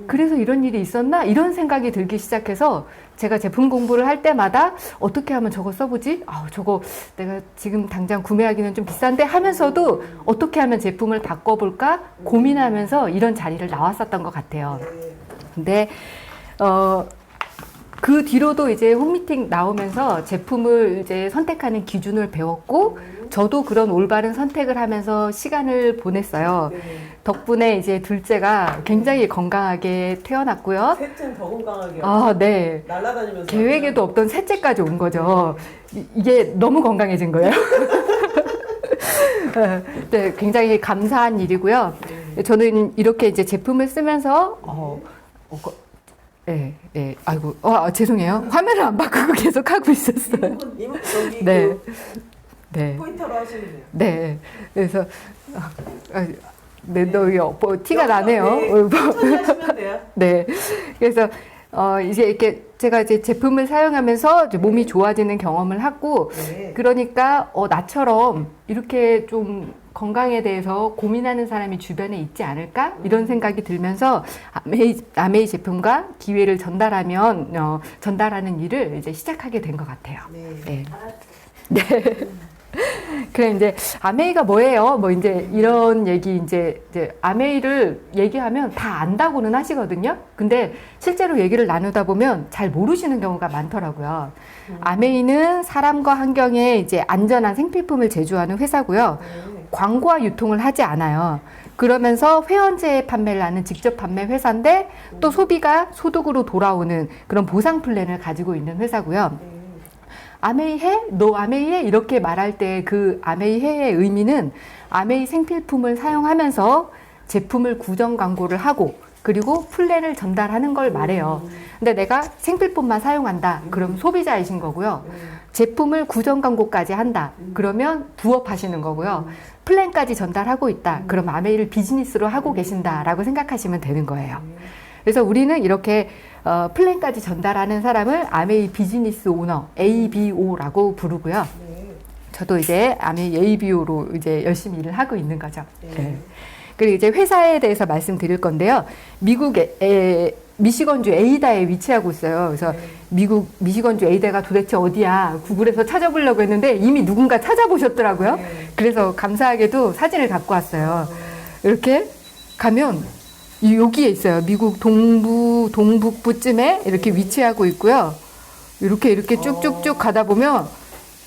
그래서 이런 일이 있었나 이런 생각이 들기 시작해서 제가 제품 공부를 할 때마다 어떻게 하면 저거 써보지? 저거 내가 지금 당장 구매하기는 좀 비싼데 하면서도 어떻게 하면 제품을 바꿔볼까 고민하면서 이런 자리를 나왔었던 것 같아요. 근데 그 뒤로도 이제 홈미팅 나오면서 제품을 이제 선택하는 기준을 배웠고 저도 그런 올바른 선택을 하면서 시간을 보냈어요. 덕분에 이제 둘째가 굉장히 건강하게 태어났고요. 셋째는 더 건강하게. 네. 날아다니면서. 계획에도 없던 셋째까지 온 거죠. 이게 너무 건강해진 거예요. 네, 굉장히 감사한 일이고요. 저는 이렇게 이제 제품을 쓰면서 네. 아이고, 죄송해요. 화면을 안 바꾸고 계속 하고 있었어요. 이분 여기 네. 네. 포인터로 하시면 돼요. 네. 그래서, 너 티가 나네요. 네. 천천히 하시면 돼요. 네. 그래서, 이제 이렇게 제가 이제 제품을 사용하면서 이제 몸이 좋아지는 경험을 하고, 네. 그러니까, 나처럼 이렇게 좀 건강에 대해서 고민하는 사람이 주변에 있지 않을까? 이런 생각이 들면서 아메이 제품과 기회를 전달하는 일을 이제 시작하게 된 것 같아요. 네. 네. 그래, 이제, 아메이가 뭐예요? 뭐, 이제, 이런 얘기, 이제 아메이를 얘기하면 다 안다고는 하시거든요? 근데 실제로 얘기를 나누다 보면 잘 모르시는 경우가 많더라고요. 아메이는 사람과 환경에 이제 안전한 생필품을 제조하는 회사고요. 광고와 유통을 하지 않아요. 그러면서 회원제 판매를 하는 직접 판매 회사인데 또 소비가 소득으로 돌아오는 그런 보상 플랜을 가지고 있는 회사고요. 아메이해? 너 아메이해? 이렇게 말할 때 그 아메이해의 의미는 아메이 생필품을 사용하면서 제품을 구정 광고를 하고 그리고 플랜을 전달하는 걸 말해요. 근데 내가 생필품만 사용한다. 그럼 소비자이신 거고요. 제품을 구정 광고까지 한다. 그러면 부업하시는 거고요. 플랜까지 전달하고 있다. 그럼 아메이를 비즈니스로 하고 계신다라고 생각하시면 되는 거예요. 그래서 우리는 이렇게 플랜까지 전달하는 사람을 아메이 비즈니스 오너, ABO라고 부르고요. 저도 이제 아메이 ABO로 이제 열심히 일을 하고 있는 거죠. 네. 그리고 이제 회사에 대해서 말씀드릴 건데요. 미국의 미시건주 에이다에 위치하고 있어요. 그래서 미국 미시건주 에이다가 도대체 어디야? 구글에서 찾아보려고 했는데 이미 누군가 찾아보셨더라고요. 그래서 감사하게도 사진을 갖고 왔어요. 이렇게 가면 여기에 있어요. 미국 동북부쯤에 이렇게 위치하고 있고요. 이렇게 쭉쭉쭉 가다 보면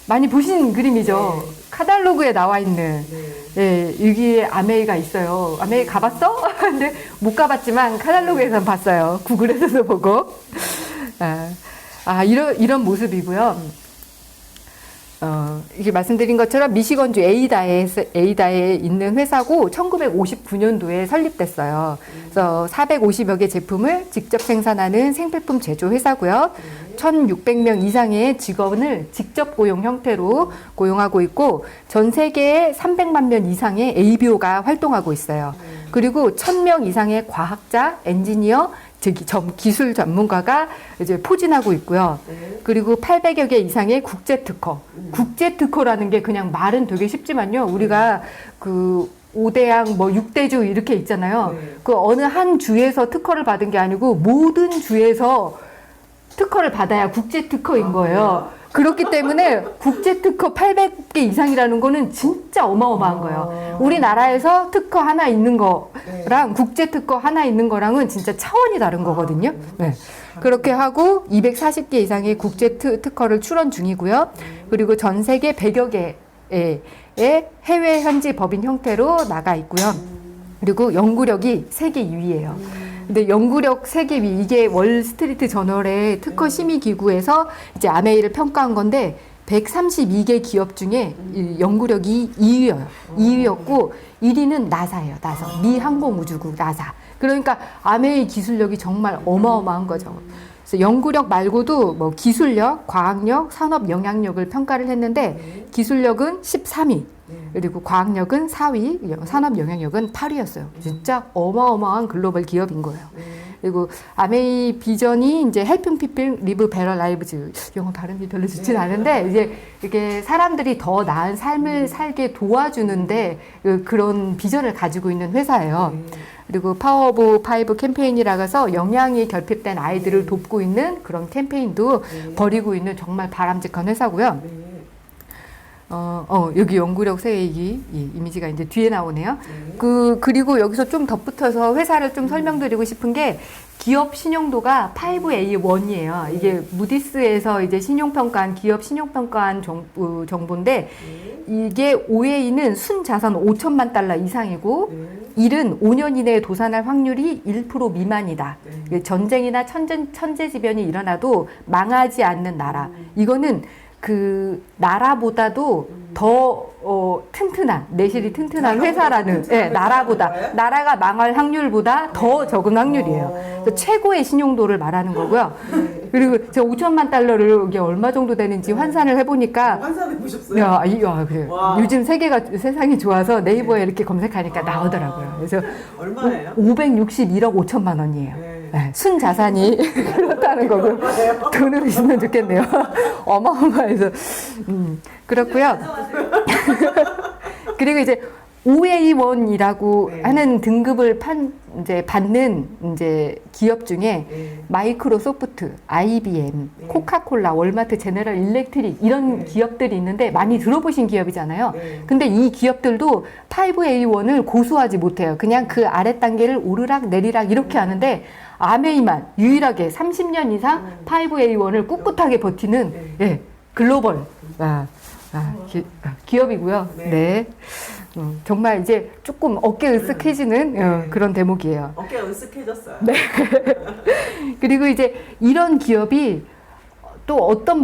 많이 보신 그림이죠. 카탈로그에 나와 있는 여기에 아메이가 있어요. 아메이 가봤어? 근데 못 가봤지만 카탈로그에서 봤어요. 구글에서도 보고. 이런 모습이고요. 이게 말씀드린 것처럼 미시건주 에이다에 있는 회사고 1959년도에 설립됐어요. 그래서 450여 개 제품을 직접 생산하는 생필품 제조 회사고요. 1,600명 이상의 직원을 직접 고용 형태로 고용하고 있고 전 세계에 300만 명 이상의 ABO가 활동하고 있어요. 그리고 1,000명 이상의 과학자, 엔지니어, 기술 전문가가 이제 포진하고 있고요. 네. 그리고 800여 개 이상의 국제 특허. 국제 특허라는 게 그냥 말은 되게 쉽지만요. 우리가 그 5대양 뭐 6대주 이렇게 있잖아요. 네. 그 어느 한 주에서 특허를 받은 게 아니고 모든 주에서 특허를 받아야 국제 특허인 거예요. 그렇기 때문에 국제 특허 800개 이상이라는 거는 진짜 어마어마한 거예요. 우리나라에서 특허 하나 있는 거랑 국제 특허 하나 있는 거랑은 진짜 차원이 다른 거거든요. 네. 그렇게 하고 240개 이상의 국제 특허를 출원 중이고요. 그리고 전 세계 100여 개의 해외 현지 법인 형태로 나가 있고요. 그리고 연구력이 세계 2위예요. 근데 연구력 세계 2위, 이게 월스트리트 저널의 특허 심의 기구에서 이제 아메이를 평가한 건데 132개 기업 중에 이 연구력이 2위예요. 2위였고 1위는 나사예요. 나사. 미 항공우주국 나사. 그러니까 아메이 기술력이 정말 어마어마한 거죠. 그래서 연구력 말고도 뭐 기술력, 과학력, 산업 영향력을 평가를 했는데 기술력은 13위. 그리고 과학력은 4위, 산업 영향력은 8위였어요. 진짜 어마어마한 글로벌 기업인 거예요. 그리고 아메이 비전이 이제 helping people live better lives. 영어 발음이 별로 좋진 않은데 이제 이게 사람들이 더 나은 삶을 살게 도와주는데 그런 비전을 가지고 있는 회사예요. 그리고 파워 오브 파이브 캠페인이라고 해서 영양이 결핍된 아이들을 돕고 있는 그런 캠페인도 벌이고 있는 정말 바람직한 회사고요. 여기 연구력 세계이기 이미지가 이제 뒤에 나오네요. 그리고 여기서 좀 덧붙여서 회사를 좀 설명드리고 싶은 게 기업 신용도가 5A1이에요. 이게 무디스에서 이제 신용평가한 기업 신용평가한 정보인데 이게 5A는 순자산 5천만 달러 이상이고 1은 5년 이내에 도산할 확률이 1% 미만이다. 전쟁이나 천재지변이 일어나도 망하지 않는 나라. 이거는 그 나라보다도 더 튼튼한 내실이 튼튼한 회사라는 나라가 망할 확률보다 더 적은 확률이에요. 그래서 최고의 신용도를 말하는 거고요. 그리고 제가 5천만 달러를 이게 얼마 정도 되는지 환산을 해보니까 환산해 보셨어요? 그래. 와. 요즘 세상이 좋아서 네이버에 이렇게 검색하니까 나오더라고요. 그래서 얼마예요? 561억 5천만 원이에요. 네. 네, 순자산이 그렇다는 거고요. 돈으로 있으면 좋겠네요. 어마어마해서. 그렇고요. 그리고 이제 OA1이라고 하는 등급을 받는 기업 중에 마이크로소프트, IBM, 코카콜라, 월마트, 제너럴 일렉트릭 이런 기업들이 있는데 많이 들어보신 기업이잖아요. 근데 이 기업들도 5A1을 고수하지 못해요. 그냥 그 아래 단계를 오르락 내리락 이렇게 하는데 아메이만 유일하게 30년 이상 5A1을 꿋꿋하게 버티는 글로벌 기업이고요. 네. 정말 이제 조금 어깨 으쓱해지는 그런 대목이에요. 어깨가 으쓱해졌어요. 네. 그리고 이제 이런 기업이 또 어떤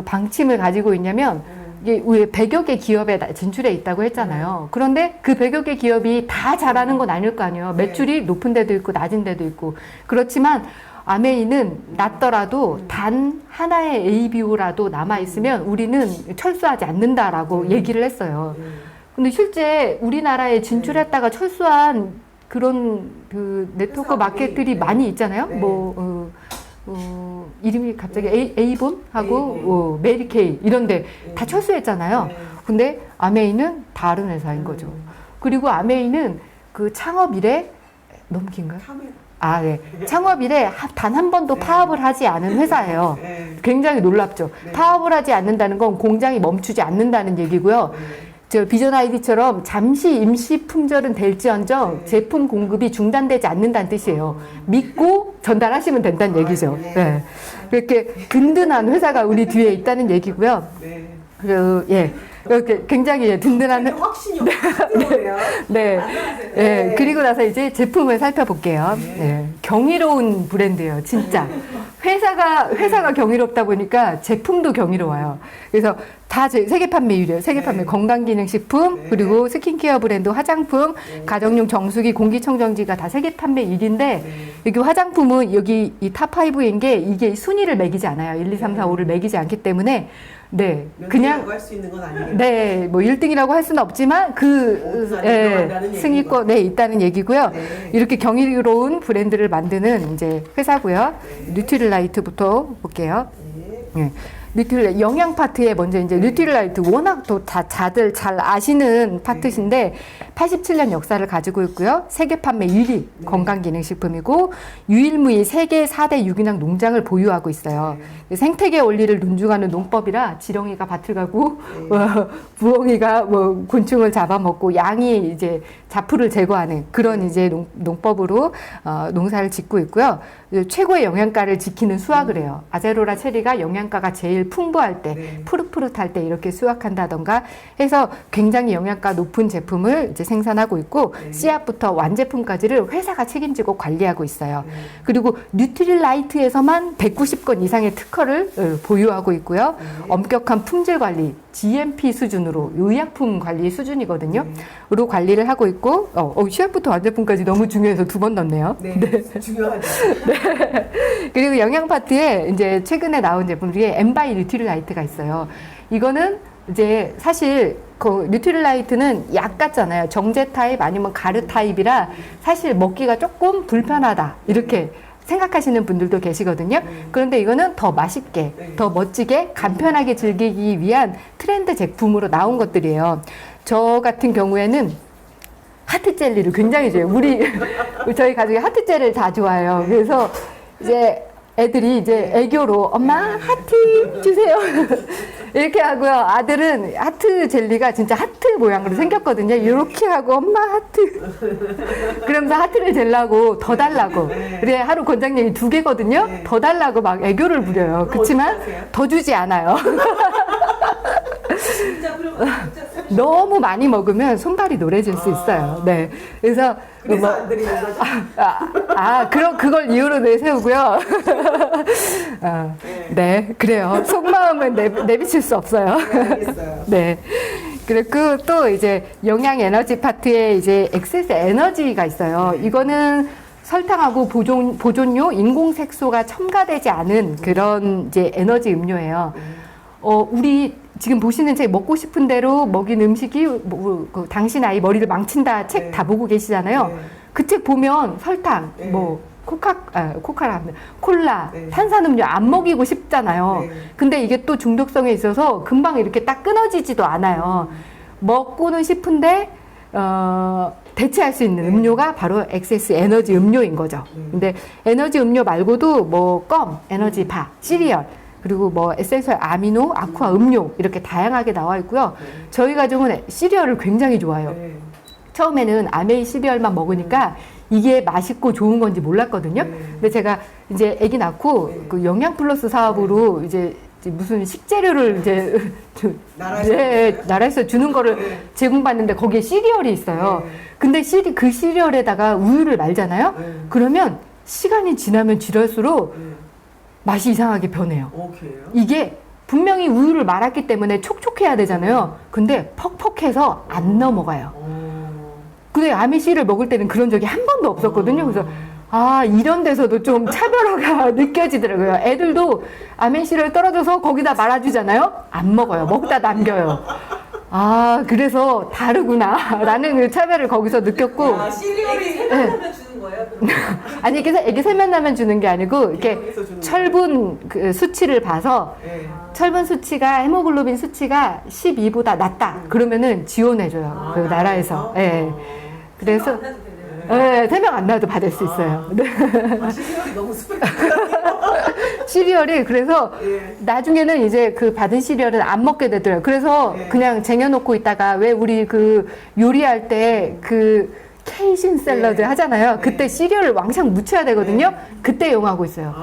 방침을 가지고 있냐면 이게 우리 100여 개 기업에 진출해 있다고 했잖아요. 그런데 그 100여 개 기업이 다 잘하는 건 아닐 거 아니에요. 매출이 높은 데도 있고 낮은 데도 있고. 그렇지만 아메이는 낮더라도 단 하나의 ABO라도 남아있으면 우리는 철수하지 않는다라고 얘기를 했어요. 근데 실제 우리나라에 진출했다가 철수한 그런 그 네트워크 마켓들이 많이 있잖아요. 이름이 갑자기 에이본하고 메리케이 이런데 다 철수했잖아요. 근데 아메이는 다른 회사인 거죠. 그리고 아메이는 그 창업 이래 너무 긴가요? 네. 창업 이래 단 한 번도 파업을 하지 않은 회사예요. 굉장히 놀랍죠. 파업을 하지 않는다는 건 공장이 멈추지 않는다는 얘기고요. 저 비전 아이디처럼 잠시 임시 품절은 될지언정 제품 공급이 중단되지 않는다는 뜻이에요. 믿고 전달하시면 된다는 얘기죠. 네. 이렇게 든든한 회사가 우리 뒤에 있다는 얘기고요. 이렇게 굉장히 든든한 확신이 없네요. 네. 그리고 나서 이제 제품을 살펴볼게요. 경이로운 브랜드예요, 진짜. 회사가 경이롭다 보니까 제품도 경이로워요. 그래서 다 세계 판매율이에요. 세계 판매 건강기능식품 그리고 스킨케어 브랜드 화장품, 가정용 정수기, 공기청정기가 다 세계 판매 1위인데 여기 화장품은 여기 이 탑5인 게 이게 순위를 매기지 않아요. 1, 2, 3, 4, 5를 매기지 않기 때문에 네, 그냥 그냥 할 수 있는 건 아니겠죠. 네, 뭐 1등이라고 할 수는 없지만 어디서 인정한다는 승리권 있다는 얘기고요. 네. 이렇게 경이로운 브랜드를 만드는 이제 회사고요. 뉴트릴라이트부터 볼게요. 네. 뉴트릴 영양 파트에 먼저 이제 뉴트릴라이트 워낙 또 다들 잘 아시는 파트신데 87년 역사를 가지고 있고요. 세계 판매 1위 건강기능식품이고 유일무이 세계 4대 유기농 농장을 보유하고 있어요. 생태계 원리를 논중하는 농법이라 지렁이가 밭을 가고 부엉이가 뭐 곤충을 잡아먹고 양이 이제 자풀을 제거하는 그런 이제 농법으로 농사를 짓고 있고요. 최고의 영양가를 지키는 수확을 해요. 아제로라 체리가 영양가가 제일 풍부할 때, 푸릇푸릇할 때 이렇게 수확한다던가 해서 굉장히 영양가 높은 제품을 이제 생산하고 있고 씨앗부터 완제품까지를 회사가 책임지고 관리하고 있어요. 그리고 뉴트릴라이트에서만 190건 이상의 특허를 보유하고 있고요. 엄격한 품질 관리, GMP 수준으로 의약품 관리 수준이거든요. 로 관리를 하고 있고 씨앗부터 완제품까지 너무 중요해서 2번 넣었네요. 네. 중요하죠. 그리고 영양 파트에 이제 최근에 나온 제품 중에 엠바이 뉴트릴라이트가 있어요. 이거는 이제 사실 그 뉴트릴라이트는 약 같잖아요. 정제 타입 아니면 가루 타입이라 사실 먹기가 조금 불편하다 이렇게 생각하시는 분들도 계시거든요. 그런데 이거는 더 맛있게, 더 멋지게, 간편하게 즐기기 위한 트렌드 제품으로 나온 것들이에요. 저 같은 경우에는 하트 젤리를 굉장히 좋아해요. 저희 가족이 하트 젤리를 다 좋아해요. 그래서 이제 애들이 이제 애교로 엄마 하트 주세요. 이렇게 하고요. 아들은 하트 젤리가 진짜 하트 모양으로 생겼거든요. 이렇게 하고 엄마 하트. 그러면서 하트를 젤라고 더 달라고. 그래 하루 권장량이 2개거든요. 더 달라고 막 애교를 부려요. 그렇지만 더 주지 않아요. 너무 많이 먹으면 손발이 노래질 수 있어요. 네. 그래서 안 드리는 거죠. 그걸 이유로 내세우고요. 네, 그래요. 속마음은 내비칠 수 없어요. 네, 알겠어요. 네. 그리고 또 이제 영양 에너지 파트에 이제 엑세스 에너지가 있어요. 이거는 설탕하고 보존료, 인공색소가 첨가되지 않은 그런 이제 에너지 음료예요. 우리 지금 보시는 책 먹고 싶은 대로 먹인 음식이 그 당신 아이 머리를 망친다 책 다 보고 계시잖아요. 그 책 보면 설탕, 콜라, 탄산음료 안 먹이고 싶잖아요. 근데 이게 또 중독성에 있어서 금방 이렇게 딱 끊어지지도 않아요. 먹고는 싶은데 대체할 수 있는 음료가 바로 엑세스 에너지 음료인 거죠. 근데 에너지 음료 말고도 뭐 껌, 에너지 바, 시리얼 그리고 뭐 에센셜 아미노, 아쿠아 음료 이렇게 다양하게 나와 있고요. 저희 가족은 시리얼을 굉장히 좋아해요. 처음에는 아메이 시리얼만 먹으니까 이게 맛있고 좋은 건지 몰랐거든요. 근데 제가 이제 아기 낳고 그 영양 플러스 사업으로 이제 무슨 식재료를 이제 나라에서 주는 거를 제공받는데 거기에 시리얼이 있어요. 근데 그 시리얼에다가 우유를 말잖아요. 그러면 시간이 지나면 지날수록 맛이 이상하게 변해요. 이게 분명히 우유를 말았기 때문에 촉촉해야 되잖아요. 근데 퍽퍽해서 안 넘어가요. 근데 아메시를 먹을 때는 그런 적이 한 번도 없었거든요. 그래서 이런 데서도 좀 차별화가 느껴지더라고요. 애들도 아메시를 떨어져서 거기다 말아주잖아요. 안 먹어요. 먹다 남겨요. 그래서 다르구나 라는 그 차별을 거기서 느꼈고. 시리얼이 세면하면 주는 거예요? 아니 애기 세면나면 주는 게 아니고 이렇게 철분 그 수치를 봐서 철분 수치가 헤모글로빈 수치가 12보다 낮다 그러면은 지원해줘요. 그 나라에서. 그래서 세명 안 나와도 받을 수 있어요. 시리얼이 너무 시리얼이 그래서 나중에는 이제 그 받은 시리얼은 안 먹게 되더라고요. 그래서 그냥 쟁여놓고 있다가 왜 우리 그 요리할 때 그 케이신 샐러드 하잖아요. 그때 시리얼을 왕창 묻혀야 되거든요. 그때 이용하고 있어요.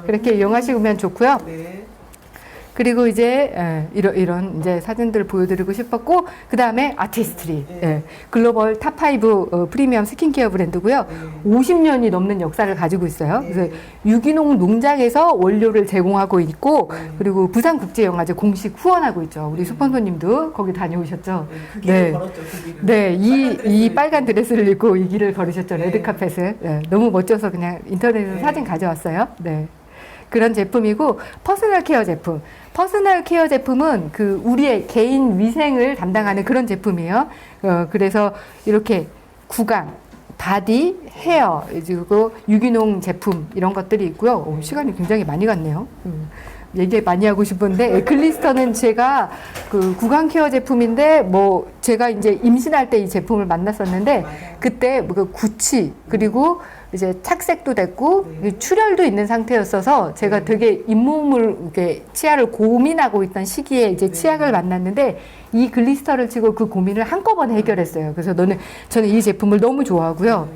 그렇게 이용하시면 좋고요. 그리고 이제 이런 이제 사진들을 보여드리고 싶었고 그 다음에 아티스트리 글로벌 탑5 프리미엄 스킨케어 브랜드고요. 50년이 넘는 역사를 가지고 있어요. 그래서 유기농 농장에서 원료를 제공하고 있고 그리고 부산국제영화제 공식 후원하고 있죠. 우리 스폰서님도 거기 다녀오셨죠. 그 길을 걸었죠. 그 길을. 이 빨간 드레스를 입고 이 길을 걸으셨죠. 레드카펫을. 너무 멋져서 그냥 인터넷에서 사진 가져왔어요. 그런 제품이고 퍼스널 케어 제품. 퍼스널 케어 제품은 그 우리의 개인 위생을 담당하는 그런 제품이에요. 그래서 이렇게 구강, 바디, 헤어, 그리고 유기농 제품 이런 것들이 있고요. 시간이 굉장히 많이 갔네요. 얘기 많이 하고 싶은데 글리스터는 제가 그 구강 케어 제품인데 뭐 제가 이제 임신할 때 이 제품을 만났었는데 그때 그 구취 그리고 이제 착색도 됐고 출혈도 있는 상태였어서 제가 되게 잇몸을 이렇게 치아를 고민하고 있던 시기에 이제 치약을 만났는데 이 글리스터를 치고 그 고민을 한꺼번에 해결했어요. 그래서 저는 이 제품을 너무 좋아하고요.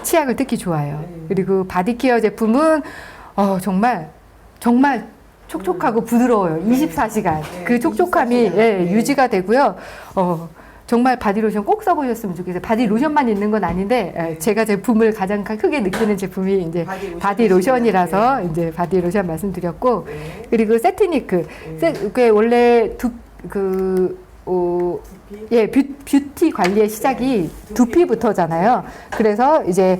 치약을 특히 좋아해요. 그리고 바디케어 제품은 정말 촉촉하고 부드러워요. 24시간. 그 촉촉함이 유지가 되고요. 정말 바디로션 꼭 써보셨으면 좋겠어요. 바디로션만 있는 건 아닌데 제가 제품을 가장 크게 느끼는 제품이 이제 바디로션이라서 이제 바디로션 말씀드렸고 그리고 세트니크. 그게 원래 뷰티 관리의 시작이 두피부터잖아요. 그래서 이제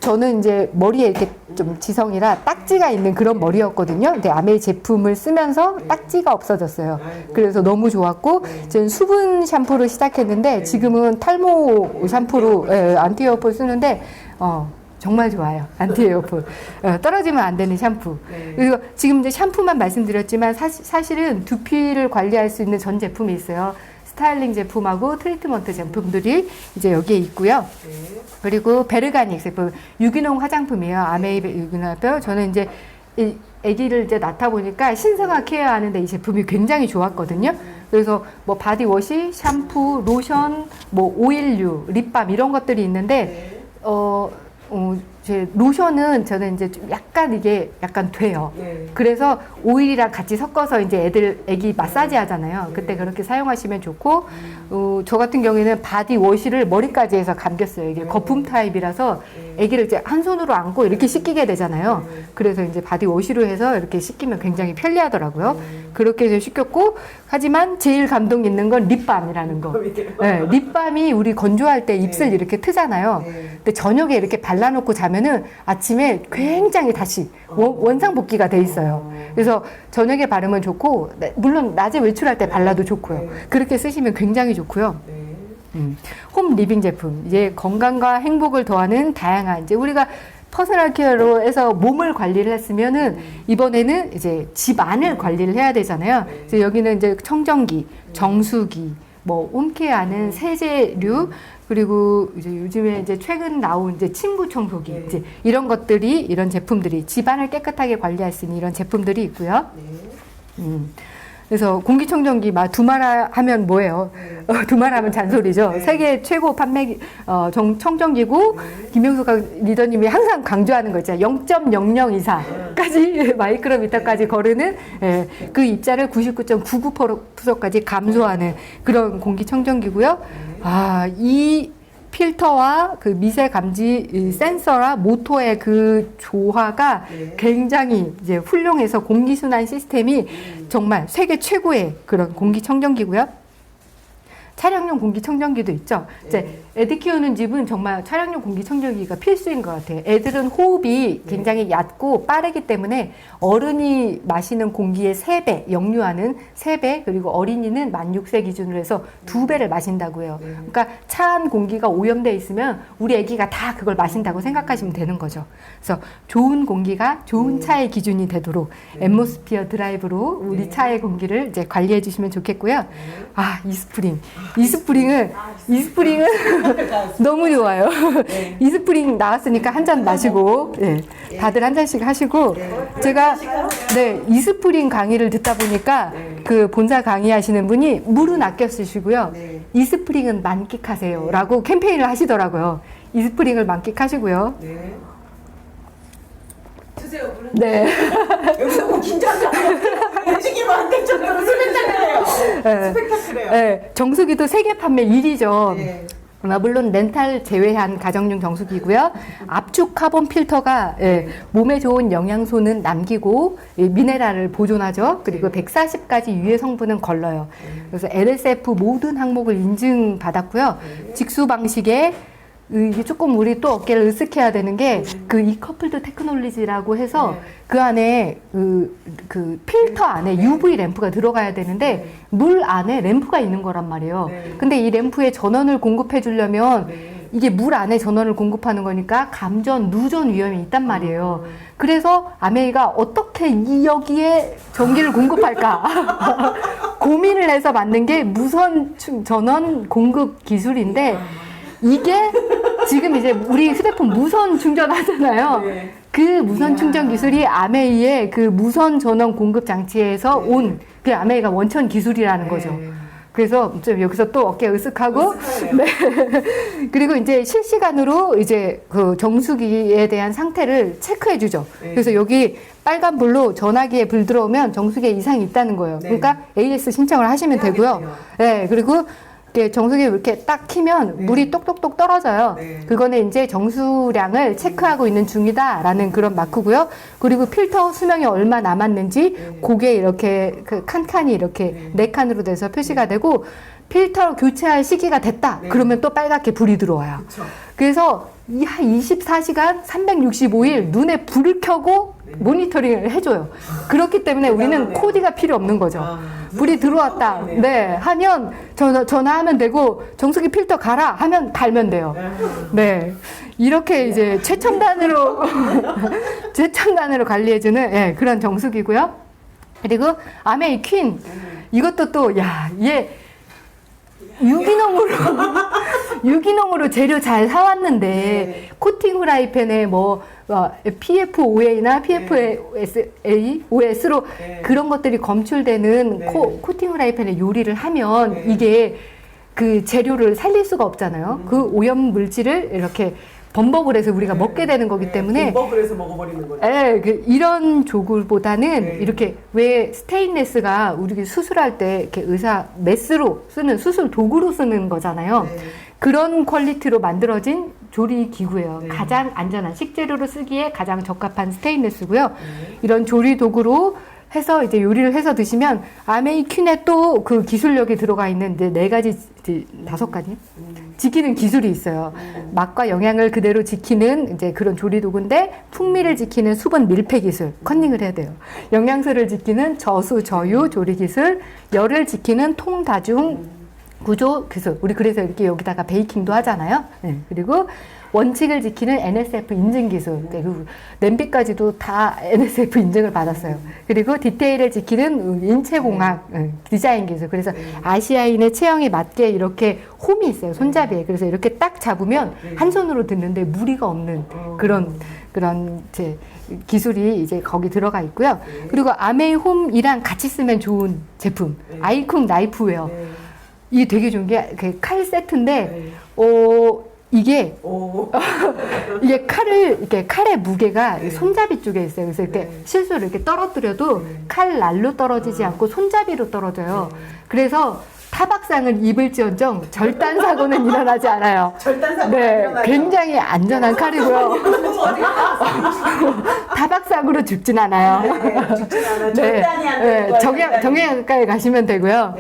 저는 이제 머리에 이렇게 좀 지성이라 딱지가 있는 그런 머리였거든요. 근데 아메이 제품을 쓰면서 딱지가 없어졌어요. 그래서 너무 좋았고, 저는 수분 샴푸를 시작했는데, 지금은 탈모 샴푸로, 안티에어폴 쓰는데, 정말 좋아요. 안티에어폴. 떨어지면 안 되는 샴푸. 그리고 지금 이제 샴푸만 말씀드렸지만, 사실은 두피를 관리할 수 있는 전 제품이 있어요. 스타일링 제품하고 트리트먼트 제품들이 이제 여기에 있고요. 그리고 베르가닉 제품, 유기농 화장품이에요. 아메이 유기농 화장품. 저는 이제 이 아기를 이제 낳다 보니까 신생아 케어하는데 이 제품이 굉장히 좋았거든요. 그래서 뭐 바디워시, 샴푸, 로션, 뭐 오일류, 립밤 이런 것들이 있는데 제 로션은 저는 이제 좀 약간 이게 약간 돼요. 그래서 오일이랑 같이 섞어서 이제 애기 마사지 하잖아요. 그때 그렇게 사용하시면 좋고, 저 같은 경우에는 바디워시를 머리까지 해서 감겼어요. 이게 거품 타입이라서 애기를 이제 한 손으로 안고 이렇게 씻기게 되잖아요. 그래서 이제 바디워시로 해서 이렇게 씻기면 굉장히 편리하더라고요. 그렇게 해서 씻겼고, 하지만 제일 감동 있는 건 립밤이라는 거. 네, 립밤이 우리 건조할 때 입술 이렇게 트잖아요. 근데 저녁에 이렇게 발라놓고 자면은 아침에 굉장히 다시 원상복귀가 돼 있어요. 그래서 저녁에 바르면 좋고, 물론 낮에 외출할 때 발라도 좋고요. 그렇게 쓰시면 굉장히 좋고요. 홈 리빙 제품, 이제 건강과 행복을 더하는 다양한, 이제 우리가 퍼스널 케어로 해서 몸을 관리를 했으면은 이번에는 이제 집 안을 관리를 해야 되잖아요. 그래서 여기는 이제 청정기, 정수기, 뭐 홈케어하는 세제류, 그리고 이제 요즘에 이제 최근 나온 이제 침구 청소기, 이제 이런 것들이, 이런 제품들이 집안을 깨끗하게 관리할 수 있는 이런 제품들이 있고요. 그래서 공기청정기 두마라 하면 뭐예요? 두마라 하면 잔소리죠. 세계 최고 판매 청정기고, 김영숙 리더님이 항상 강조하는 거 있잖아요. 0.00 이상까지 마이크로미터까지 거르는 그 입자를 99.99%까지 감소하는 그런 공기청정기고요. 이 필터와 그 미세 감지 센서와 모터의 그 조화가 굉장히 이제 훌륭해서 공기순환 시스템이 정말 세계 최고의 그런 공기청정기고요. 차량용 공기청정기도 있죠. 이제 애들 키우는 집은 정말 차량용 공기청정기가 필수인 것 같아요. 애들은 호흡이 굉장히 얕고 빠르기 때문에 어른이 마시는 공기의 3배, 역류하는 3배, 그리고 어린이는 만 6세 기준으로 해서 2배를 마신다고 해요. 그러니까 차 안 공기가 오염되어 있으면 우리 애기가 다 그걸 마신다고 생각하시면 되는 거죠. 그래서 좋은 공기가 좋은 차의 기준이 되도록 앰모스피어 드라이브로 우리 차의 공기를 이제 관리해 주시면 좋겠고요. 이스프링. 이스프링은 너무 좋아요. 이스프링 나왔으니까 한 잔 마시고, 다들 한 잔씩 하시고, 제가 이스프링 강의를 듣다 보니까 그 본사 강의하시는 분이 물은 아껴 쓰시고요. 이스프링은 만끽하세요라고 캠페인을 하시더라고요. 이스프링을 만끽하시고요. 드세요, 물은. 네. 여기서 뭐 긴장감 움직이면 안 될 정도로 스펙타클해요. 스펙타클해요. 정수기도 세계 판매 1위죠. 네. 물론 렌탈 제외한 가정용 정수기고요. 압축 카본 필터가 몸에 좋은 영양소는 남기고 미네랄을 보존하죠. 그리고 140가지 유해 성분은 걸러요. 그래서 LSF 모든 항목을 인증받았고요. 직수 방식의 이게 조금 우리 또 어깨를 으쓱해야 되는 게 그 이커플드 테크놀로지라고 해서 그 안에 그 필터 안에 UV 램프가 들어가야 되는데 물 안에 램프가 있는 거란 말이에요. 근데 이 램프에 전원을 공급해 주려면 이게 물 안에 전원을 공급하는 거니까 감전, 누전 위험이 있단 말이에요. 그래서 아메이가 어떻게 여기에 전기를 공급할까 고민을 해서 만든 게 무선 전원 공급 기술인데 이게 지금 이제 우리 휴대폰 무선 충전하잖아요. 그 무선 충전 기술이 아메이의 그 무선 전원 공급 장치에서 온 그 아메이가 원천 기술이라는 거죠. 그래서 좀 여기서 또 어깨 으쓱하고, 네. 그리고 이제 실시간으로 이제 그 정수기에 대한 상태를 체크해 주죠. 그래서 여기 빨간 불로 전화기에 불 들어오면 정수기에 이상이 있다는 거예요. 그러니까 AS 신청을 하시면 되고요. 네. 그리고 이렇게 정수기 이렇게 딱 키면 물이 똑똑똑 떨어져요. 그거는 이제 정수량을 체크하고 있는 중이다라는 그런 마크고요. 그리고 필터 수명이 얼마 남았는지 그게 이렇게 그 칸칸이 이렇게 네 칸으로 돼서 표시가 되고 필터 교체할 시기가 됐다. 그러면 또 빨갛게 불이 들어와요. 그래서 한 24시간 365일 눈에 불을 켜고 모니터링을 해줘요. 그렇기 때문에 우리는 코디가 필요 없는 거죠. 불이 들어왔다. 네. 하면 전화하면 되고 정수기 필터 가라 하면 달면 돼요. 네. 이렇게 이제 최첨단으로 최첨단으로 관리해주는 예, 그런 정수기고요. 그리고 아메이 퀸 이것도 또 얘 유기농으로 재료 잘 사왔는데 코팅 후라이팬에 뭐 PFOA나 PFOS로 그런 것들이 검출되는 코팅 후라이팬에 요리를 하면 이게 그 재료를 살릴 수가 없잖아요. 그 오염 물질을 이렇게 범벅을 해서 우리가 먹게 되는 거기 때문에 범벅을 해서 먹어버리는 거죠. 이런 조글보다는 이렇게 왜 스테인레스가 우리 수술할 때 이렇게 의사 메스로 쓰는 수술 도구로 쓰는 거잖아요. 그런 퀄리티로 만들어진 조리 기구예요. 가장 안전한 식재료로 쓰기에 가장 적합한 스테인레스고요. 이런 조리 도구로 해서 이제 요리를 해서 드시면 아메이 퀸에 또 그 기술력이 들어가 있는 이제 4가지, 5가지 지키는 기술이 있어요. 맛과 영양을 그대로 지키는 이제 그런 조리 도구인데 풍미를 지키는 수분 밀폐 기술, 컨닝을 해야 돼요. 영양소를 지키는 저수 저유 조리 기술, 열을 지키는 통다중 구조 기술. 우리 그래서 이렇게 여기다가 베이킹도 하잖아요. 네. 그리고 원칙을 지키는 NSF 인증 기술. 그리고 냄비까지도 다 NSF 인증을 받았어요. 그리고 디테일을 지키는 인체공학 디자인 기술. 그래서 아시아인의 체형에 맞게 이렇게 홈이 있어요. 손잡이에. 그래서 이렇게 딱 잡으면 한 손으로 듣는데 무리가 없는 그런 이제 기술이 이제 거기 들어가 있고요. 그리고 아메이 홈이랑 같이 쓰면 좋은 제품. 아이쿵 나이프웨어. 이게 되게 좋은 게 칼 세트인데 이게 이게 칼의 무게가 칼의 쪽에 있어요. 그래서 이렇게 실수로 이렇게 떨어뜨려도 칼 날로 떨어지지 않고 손잡이로 떨어져요. 그래서 타박상을 입을지언정 절단 사고는 일어나지 않아요. 절단 사고는 네, 일어나죠. 굉장히 안전한 칼이고요. 타박상으로 죽진 않아요. 죽진 않아요. 절단이 안 되는 거예요. 정형외과에 가시면 되고요.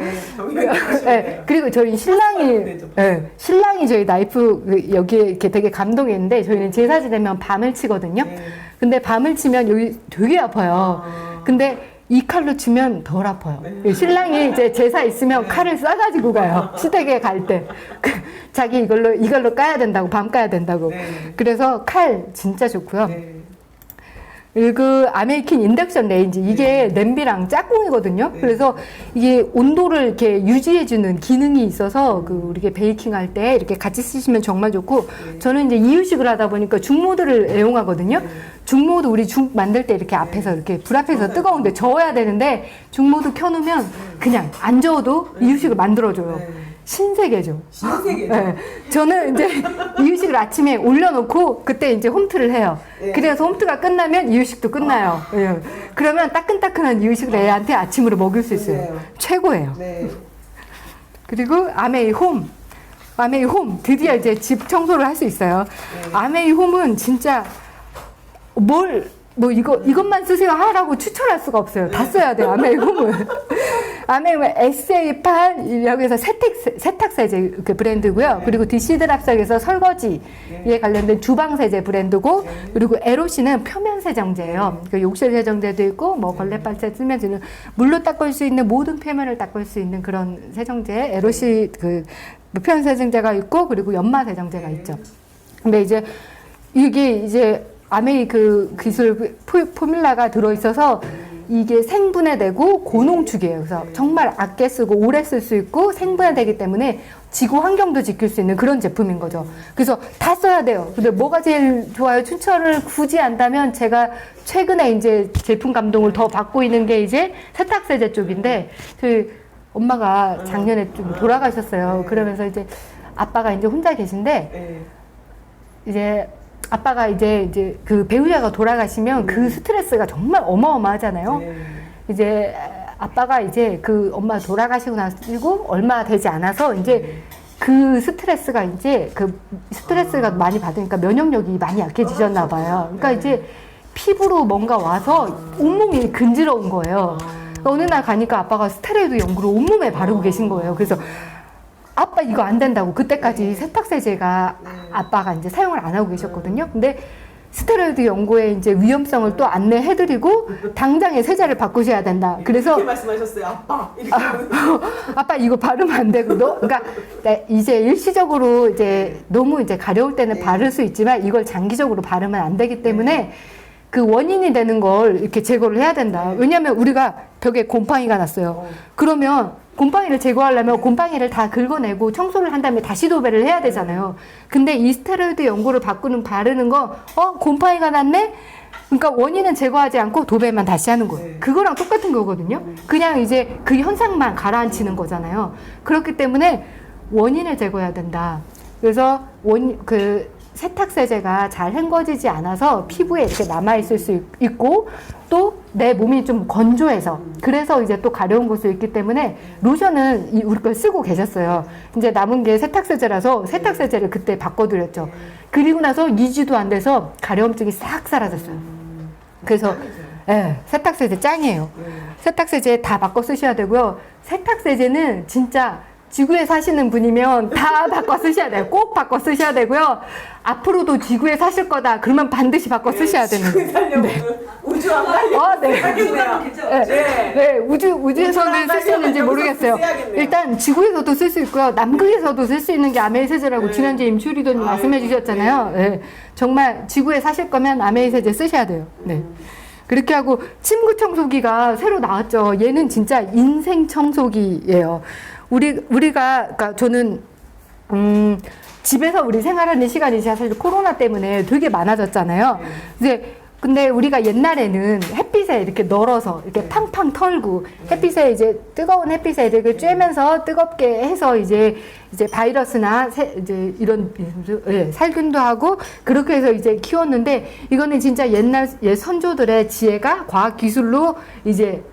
네, 그리고 저희 신랑이 저희 나이프 여기에 이렇게 되게 감동했는데 저희는 제사 지내면 밤을 치거든요. 근데 밤을 치면 여기 되게 아파요. 근데 이 칼로 치면 덜 아파요. 신랑이 이제 제사 있으면 칼을 싸가지고 가요. 시댁에 갈 때. 자기 이걸로 까야 된다고, 밤 까야 된다고. 그래서 칼 진짜 좋고요. 그리고 아메이킨 인덕션 레인지 이게 냄비랑 짝꿍이거든요. 그래서 이게 온도를 이렇게 유지해주는 기능이 있어서 그 우리가 베이킹 할 때 이렇게 같이 쓰시면 정말 좋고 저는 이제 이유식을 하다 보니까 중모드를 애용하거든요. 중모드 우리 죽 만들 때 이렇게 앞에서 이렇게 불 앞에서 뜨거운데 저어야 되는데 중모드 켜놓으면 그냥 안 저어도 이유식을 만들어줘요. 신세계죠. 신세계죠. 네. 저는 이제 이유식을 아침에 올려놓고 그때 이제 홈트를 해요. 그래서 홈트가 끝나면 이유식도 끝나요. 그러면 따끈따끈한 이유식을 애한테 아침으로 먹일 수 있어요. 최고예요. 그리고 아메이 홈 드디어 이제 집 청소를 할 수 있어요. 아메이 홈은 진짜 이것만 쓰세요 하라고 추천할 수가 없어요. 다 써야 돼요. 아메이 홈은. 아메이는 SA8이라고 해서 세탁세제 그 브랜드고요. 그리고 디시드랍석에서 설거지에 관련된 주방세제 브랜드고, 그리고 에로시는 표면세정제예요. 그 욕실 세정제도 있고, 뭐 걸레빨대 쓰면 되는 물로 닦을 수 있는 모든 표면을 닦을 수 있는 그런 세정제, 에로시 그 표면세정제가 있고, 그리고 연마세정제가 있죠. 근데 이제 이게 이제 아메이 그 기술 포뮬라가 들어있어서 이게 생분해되고 고농축이에요. 그래서 정말 아껴 쓰고 오래 쓸 수 있고 생분해되기 때문에 지구 환경도 지킬 수 있는 그런 제품인 거죠. 그래서 다 써야 돼요. 근데 뭐가 제일 좋아요? 추천을 굳이 한다면 제가 최근에 이제 제품 감동을 더 받고 있는 게 이제 세탁세제 쪽인데, 그 엄마가 작년에 좀 돌아가셨어요. 그러면서 이제 아빠가 이제 혼자 계신데, 이제 아빠가 이제 그 배우자가 돌아가시면 그 스트레스가 정말 어마어마하잖아요. 이제 아빠가 이제 그 엄마 돌아가시고 나시고 얼마 되지 않아서 이제 그 스트레스가 많이 받으니까 면역력이 많이 약해지셨나 봐요. 그러니까 이제 피부로 뭔가 와서 온몸이 근지러운 거예요. 그러니까 어느 날 가니까 아빠가 스테로이드 연고를 온몸에 바르고 계신 거예요. 그래서 아빠 이거 안 된다고, 그때까지 세탁세제가 아빠가 이제 사용을 안 하고 계셨거든요. 근데 스테로이드 연고의 이제 위험성을 또 안내해드리고 당장에 세제를 바꾸셔야 된다. 그래서 이렇게 말씀하셨어요, 아빠. 이렇게 아빠 이거 바르면 안 되고, 그러니까 이제 일시적으로 이제 너무 이제 가려울 때는 바를 수 있지만 이걸 장기적으로 바르면 안 되기 때문에 그 원인이 되는 걸 이렇게 제거를 해야 된다. 왜냐하면 우리가 벽에 곰팡이가 났어요. 그러면 곰팡이를 제거하려면 곰팡이를 다 긁어내고 청소를 한 다음에 다시 도배를 해야 되잖아요. 근데 이 스테로이드 연고를 바르는 거, 곰팡이가 났네? 그러니까 원인은 제거하지 않고 도배만 다시 하는 거예요. 그거랑 똑같은 거거든요. 그냥 이제 그 현상만 가라앉히는 거잖아요. 그렇기 때문에 원인을 제거해야 된다. 그래서 세탁세제가 잘 헹궈지지 않아서 피부에 이렇게 남아있을 수 있고, 또 내 몸이 좀 건조해서, 그래서 이제 또 가려운 곳이 있기 때문에 로션은 우리 걸 쓰고 계셨어요. 이제 남은 게 세탁세제라서 세탁세제를 그때 바꿔드렸죠. 그리고 나서 2주도 안 돼서 가려움증이 싹 사라졌어요. 그래서 세탁세제 짱이에요. 세탁세제 다 바꿔 쓰셔야 되고요. 세탁세제는 진짜 지구에 사시는 분이면 다 바꿔 쓰셔야 돼요. 꼭 바꿔 쓰셔야 되고요. 앞으로도 지구에 사실 거다. 그러면 반드시 바꿔 쓰셔야 되는 거예요. 우주 안 가려고 네, 우주에서는 쓸 수 있는지 모르겠어요. 일단 지구에서도 쓸 수 있고요. 남극에서도 쓸 수 있는 게 아메이 세제라고 지난주에 임추리도님 말씀해 주셨잖아요. 네, 정말 지구에 사실 거면 아메이 세제 쓰셔야 돼요. 네. 그렇게 하고 침구 청소기가 새로 나왔죠. 얘는 진짜 인생 청소기예요. 그러니까 저는 집에서 우리 생활하는 시간이 사실 코로나 때문에 되게 많아졌잖아요. 근데 우리가 옛날에는 햇빛에 이렇게 널어서 이렇게 팡팡 털고, 햇빛에 이제 뜨거운 햇빛에 이렇게 쬐면서 뜨겁게 해서 이제 바이러스나 이제 이런 살균도 하고 그렇게 해서 이제 키웠는데, 이거는 진짜 옛날 선조들의 지혜가 과학 기술로 이제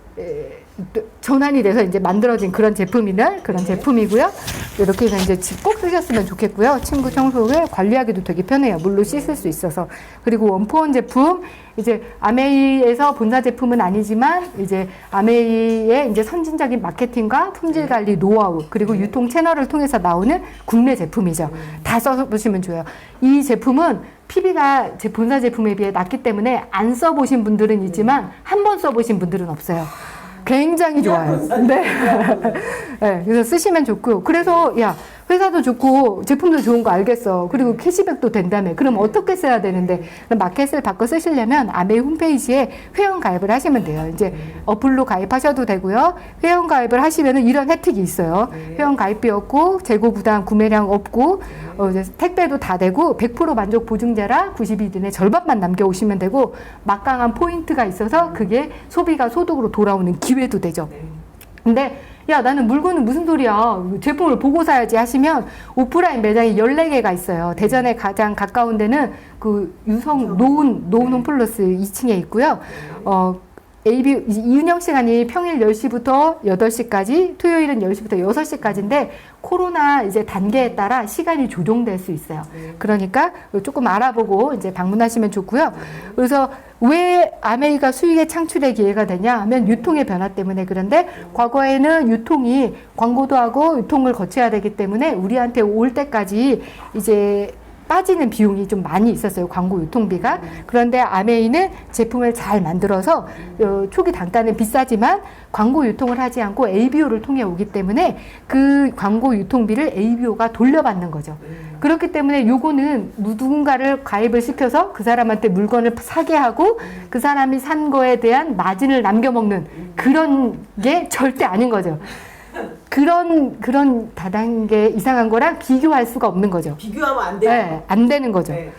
전환이 돼서 이제 만들어진 그런 제품이고요. 이렇게 해서 이제 꼭 쓰셨으면 좋겠고요. 침구 청소를 관리하기도 되게 편해요. 물로 씻을 수 있어서. 그리고 원포원 제품, 이제 아메이에서 본사 제품은 아니지만 이제 아메이의 이제 선진적인 마케팅과 품질 관리 노하우, 그리고 유통 채널을 통해서 나오는 국내 제품이죠. 다 써보시면 좋아요. 이 제품은 PB가 제 본사 제품에 비해 낮기 때문에 안 써보신 분들은 있지만 한 번 써보신 분들은 없어요. 굉장히 좋아요. 네. 네. 그래서 쓰시면 좋고요. 그래서 회사도 좋고 제품도 좋은 거 알겠어. 그리고 캐시백도 된다며. 그럼 어떻게 써야 되는데? 그럼 마켓을 바꿔 쓰시려면 아메이 홈페이지에 회원 가입을 하시면 돼요. 이제 어플로 가입하셔도 되고요. 회원 가입을 하시면은 이런 혜택이 있어요. 회원 가입비 없고 재고 부담, 구매량 없고 이제 택배도 다 되고 100% 만족 보증제라 90일 내에 절반만 남겨오시면 되고, 막강한 포인트가 있어서 그게 소비가 소득으로 돌아오는 기회도 되죠. 근데 나는 물건은 무슨 소리야, 제품을 보고 사야지 하시면 오프라인 매장이 14개가 있어요. 대전에 가장 가까운 데는 그 유성 노은 홈플러스 2층에 있고요. 운영 시간이 평일 10시부터 8시까지, 토요일은 10시부터 6시까지인데 코로나 이제 단계에 따라 시간이 조정될 수 있어요. 그러니까 조금 알아보고 이제 방문하시면 좋고요. 그래서 왜 아메이가 수익의 창출의 기회가 되냐 하면 유통의 변화 때문에. 그런데 과거에는 유통이 광고도 하고 유통을 거쳐야 되기 때문에 우리한테 올 때까지 이제 빠지는 비용이 좀 많이 있었어요. 광고 유통비가. 그런데 아메이는 제품을 잘 만들어서 초기 단가는 비싸지만 광고 유통을 하지 않고 ABO를 통해 오기 때문에 그 광고 유통비를 ABO가 돌려받는 거죠. 그렇기 때문에 요거는 누군가를 가입을 시켜서 그 사람한테 물건을 사게 하고 그 사람이 산 거에 대한 마진을 남겨먹는 그런 게 절대 아닌 거죠. 그런 다단계 이상한 거랑 비교할 수가 없는 거죠. 비교하면 안 돼요. 네, 안 되는 거죠. 네.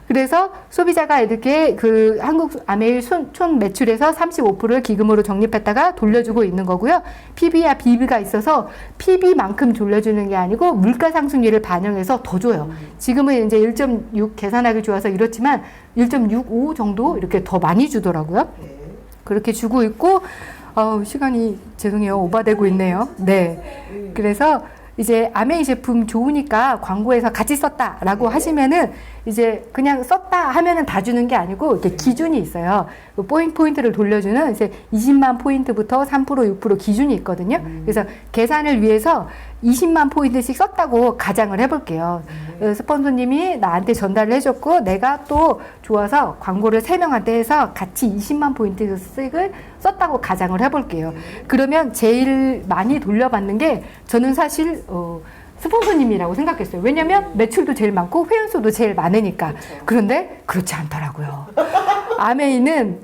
그래서 소비자가 이렇게 그 한국 아메이 총 매출에서 35%를 기금으로 적립했다가 돌려주고 있는 거고요. PB와 BB가 있어서 PB만큼 돌려주는 게 아니고 물가 상승률을 반영해서 더 줘요. 지금은 이제 1.6 계산하기 좋아서 이렇지만 1.65 정도 이렇게 더 많이 주더라고요. 그렇게 주고 있고, 시간이 죄송해요. 오버되고 있네요. 네. 그래서 이제 아메이 제품 좋으니까 광고에서 같이 썼다라고 하시면은 이제 그냥 썼다 하면은 다 주는 게 아니고 이렇게 기준이 있어요. 그 포인트를 돌려주는 이제 20만 포인트부터 3% 6% 기준이 있거든요. 그래서 계산을 위해서 20만 포인트씩 썼다고 가정을 해볼게요. 스폰서님이 나한테 전달을 해줬고 내가 또 좋아서 광고를 3명한테 해서 같이 20만 포인트씩을 썼다고 가정을 해볼게요. 그러면 제일 많이 돌려받는 게 저는 사실 스폰서님이라고 생각했어요. 왜냐면 매출도 제일 많고 회원수도 제일 많으니까. 그런데 그렇지 않더라고요. 아메이는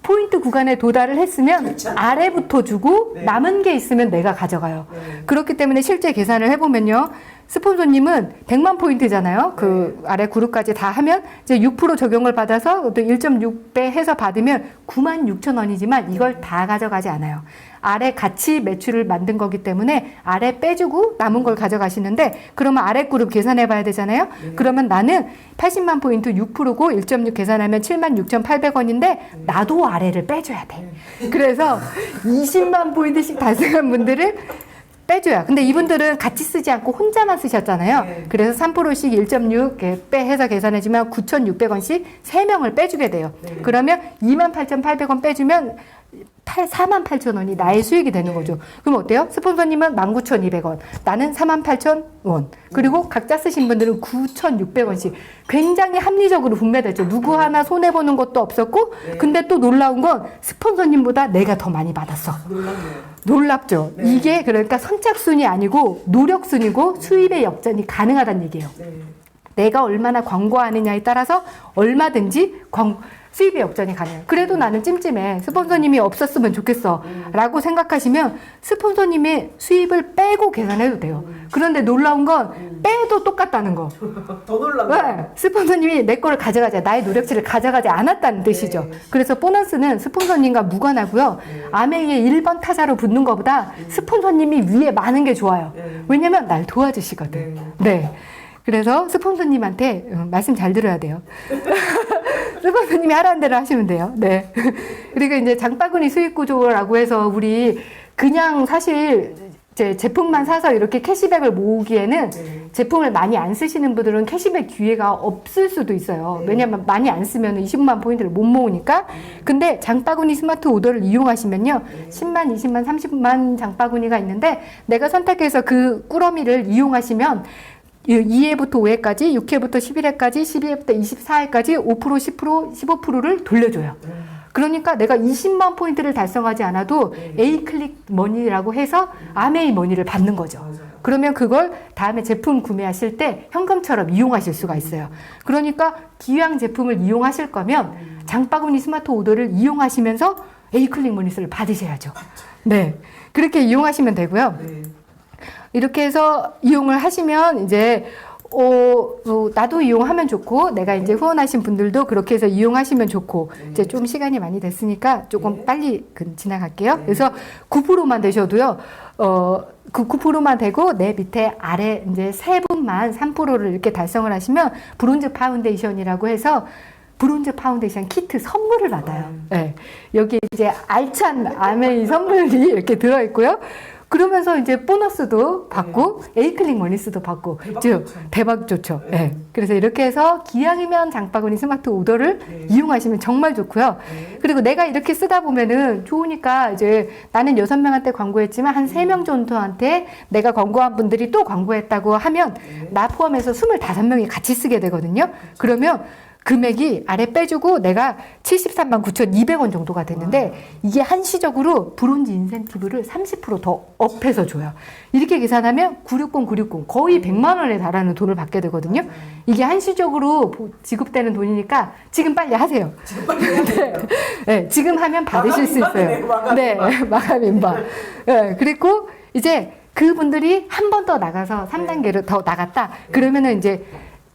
포인트 구간에 도달을 했으면 아래부터 주고 남은 게 있으면 내가 가져가요. 그렇기 때문에 실제 계산을 해보면요. 스폰서님은 100만 포인트잖아요. 그 아래 그룹까지 다 하면 이제 6% 적용을 받아서 1.6배 해서 받으면 96,000원이지만 이걸 다 가져가지 않아요. 아래 같이 매출을 만든 거기 때문에 아래 빼주고 남은 걸 가져가시는데 그러면 아래 그룹 계산해 봐야 되잖아요. 그러면 나는 80만 포인트 6%고 1.6 계산하면 76,800원인데 나도 아래를 빼줘야 돼. 그래서 20만 포인트씩 달성한 분들을 빼줘요. 근데 이분들은 같이 쓰지 않고 혼자만 쓰셨잖아요. 그래서 3%씩 1.6 빼해서 계산해주면 9,600원씩 3명을 빼주게 돼요. 그러면 28,800원 빼주면 48,000원이 나의 수익이 되는 거죠. 그럼 어때요? 스폰서님은 19,200원, 나는 48,000원, 그리고 각자 쓰신 분들은 9,600원씩. 굉장히 합리적으로 분배됐죠. 누구 하나 손해보는 것도 없었고, 근데 또 놀라운 건 스폰서님보다 내가 더 많이 받았어. 놀랍죠? 이게 그러니까 선착순이 아니고 노력순이고 수입의 역전이 가능하다는 얘기예요. 내가 얼마나 광고하느냐에 따라서 얼마든지 수입의 역전이 가능해요. 그래도 나는 찜찜해. 스폰서님이 없었으면 좋겠어. 라고 생각하시면 스폰서님의 수입을 빼고 계산해도 돼요. 그런데 놀라운 건 빼도 똑같다는 거. 더 놀랍네요. 네. 스폰서님이 내 거를 가져가지, 나의 노력치를 가져가지 않았다는 뜻이죠. 그래서 보너스는 스폰서님과 무관하고요. 아메이의 1번 타자로 붙는 것보다 스폰서님이 위에 많은 게 좋아요. 왜냐면 날 도와주시거든. 네. 그래서 스폰서님한테 말씀 잘 들어야 돼요. 스폰서님이 하라는 대로 하시면 돼요. 네. 그리고 이제 장바구니 수익 구조라고 해서 우리 그냥 사실 제품만 사서 이렇게 캐시백을 모으기에는 제품을 많이 안 쓰시는 분들은 캐시백 기회가 없을 수도 있어요. 왜냐면 많이 안 쓰면 20만 포인트를 못 모으니까. 근데 장바구니 스마트 오더를 이용하시면요. 10만, 20만, 30만 장바구니가 있는데 내가 선택해서 그 꾸러미를 이용하시면 2회부터 5회까지, 6회부터 11회까지, 12회부터 24회까지 5%, 10%, 15%를 돌려줘요. 그러니까 내가 20만 포인트를 달성하지 않아도 A클릭 머니라고 해서 아메이 머니를 받는 거죠. 그러면 그걸 다음에 제품 구매하실 때 현금처럼 이용하실 수가 있어요. 그러니까 기왕 제품을 이용하실 거면 장바구니 스마트 오더를 이용하시면서 A클릭 머니를 받으셔야죠. 네. 그렇게 이용하시면 되고요. 이렇게 해서 이용을 하시면 이제 나도 이용하면 좋고 내가 이제 후원하신 분들도 그렇게 해서 이용하시면 좋고 이제 좀 시간이 많이 됐으니까 조금 빨리 지나갈게요. 그래서 9%만 되셔도요. 그 9%만 되고 내 밑에 아래 이제 세 분만 3%를 이렇게 달성을 하시면 브론즈 파운데이션이라고 해서 브론즈 파운데이션 키트 선물을 받아요. 네. 여기 이제 알찬 아메이 선물이 이렇게 들어있고요. 그러면서 이제 보너스도 받고 에이클릭 머니스도 받고 대박 좋죠. 네. 그래서 이렇게 해서 기왕이면 장바구니 스마트 오더를 이용하시면 정말 좋고요. 그리고 내가 이렇게 쓰다 보면은 좋으니까 이제 나는 6명한테 광고했지만 한 3명 정도한테 내가 광고한 분들이 또 광고했다고 하면 나 포함해서 25명이 같이 쓰게 되거든요. 그러면 금액이 아래 빼주고 내가 73만 9,200원 정도가 됐는데 이게 한시적으로 브론즈 인센티브를 30% 더 업해서 줘요. 이렇게 계산하면 960 거의 100만 원에 달하는 돈을 받게 되거든요. 이게 한시적으로 지급되는 돈이니까 지금 빨리 하세요. 지금 빨리 해야 돼요. 네, 지금 하면 받으실 수 있어요. 네, 마감 임박. 네, 그리고 이제 그분들이 한 번 더 나가서 3단계로 더 나갔다. 그러면은 이제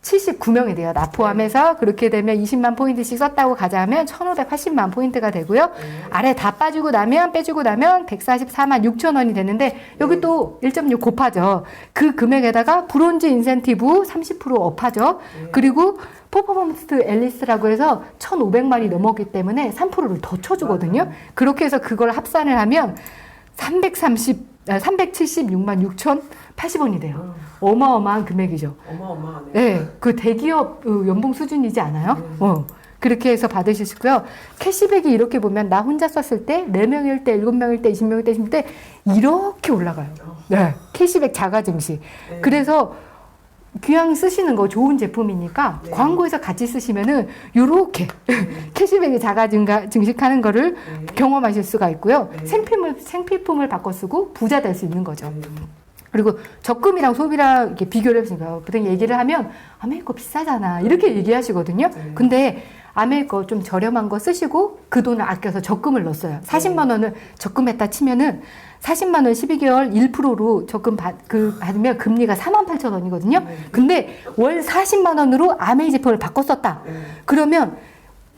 79명이 돼요. 나 포함해서. 그렇게 되면 20만 포인트씩 썼다고 가자면 1,580만 포인트가 되고요. 아래 다 빼주고 나면 144만 6천 원이 되는데 여기 또 1.6 곱하죠. 그 금액에다가 브론즈 인센티브 30% 업하죠. 그리고 퍼포먼스 앨리스라고 해서 1,500만이 넘었기 때문에 3%를 더 쳐주거든요. 그렇게 해서 그걸 합산을 하면 376만 6,080원이 돼요. 어마어마한 금액이죠. 어마어마하네. 네, 그 대기업 연봉 수준이지 않아요? 그렇게 해서 받으실 수 있고요. 캐시백이 이렇게 보면 나 혼자 썼을 때 4명일 때, 7명일 때, 20명일 때, 20명일 때 이렇게 올라가요. 네, 캐시백 자가 증시. 그래서 귀양 쓰시는 거 좋은 제품이니까 광고에서 같이 쓰시면은 요렇게 캐시백이 자가 증식하는 거를 경험하실 수가 있고요. 생필품을 바꿔 쓰고 부자 될 수 있는 거죠. 그리고 적금이랑 소비랑 이렇게 비교를 해보니까 보통 얘기를 하면 아메리카 비싸잖아 이렇게 얘기하시거든요. 근데 아메리카 좀 저렴한 거 쓰시고 그 돈을 아껴서 적금을 넣었어요. 40만 원을 적금했다 치면은 40만 원 12개월 1%로 적금 받으면 금리가 48,000원이거든요. 근데 월 40만 원으로 아메이 제품을 바꿔 썼다. 그러면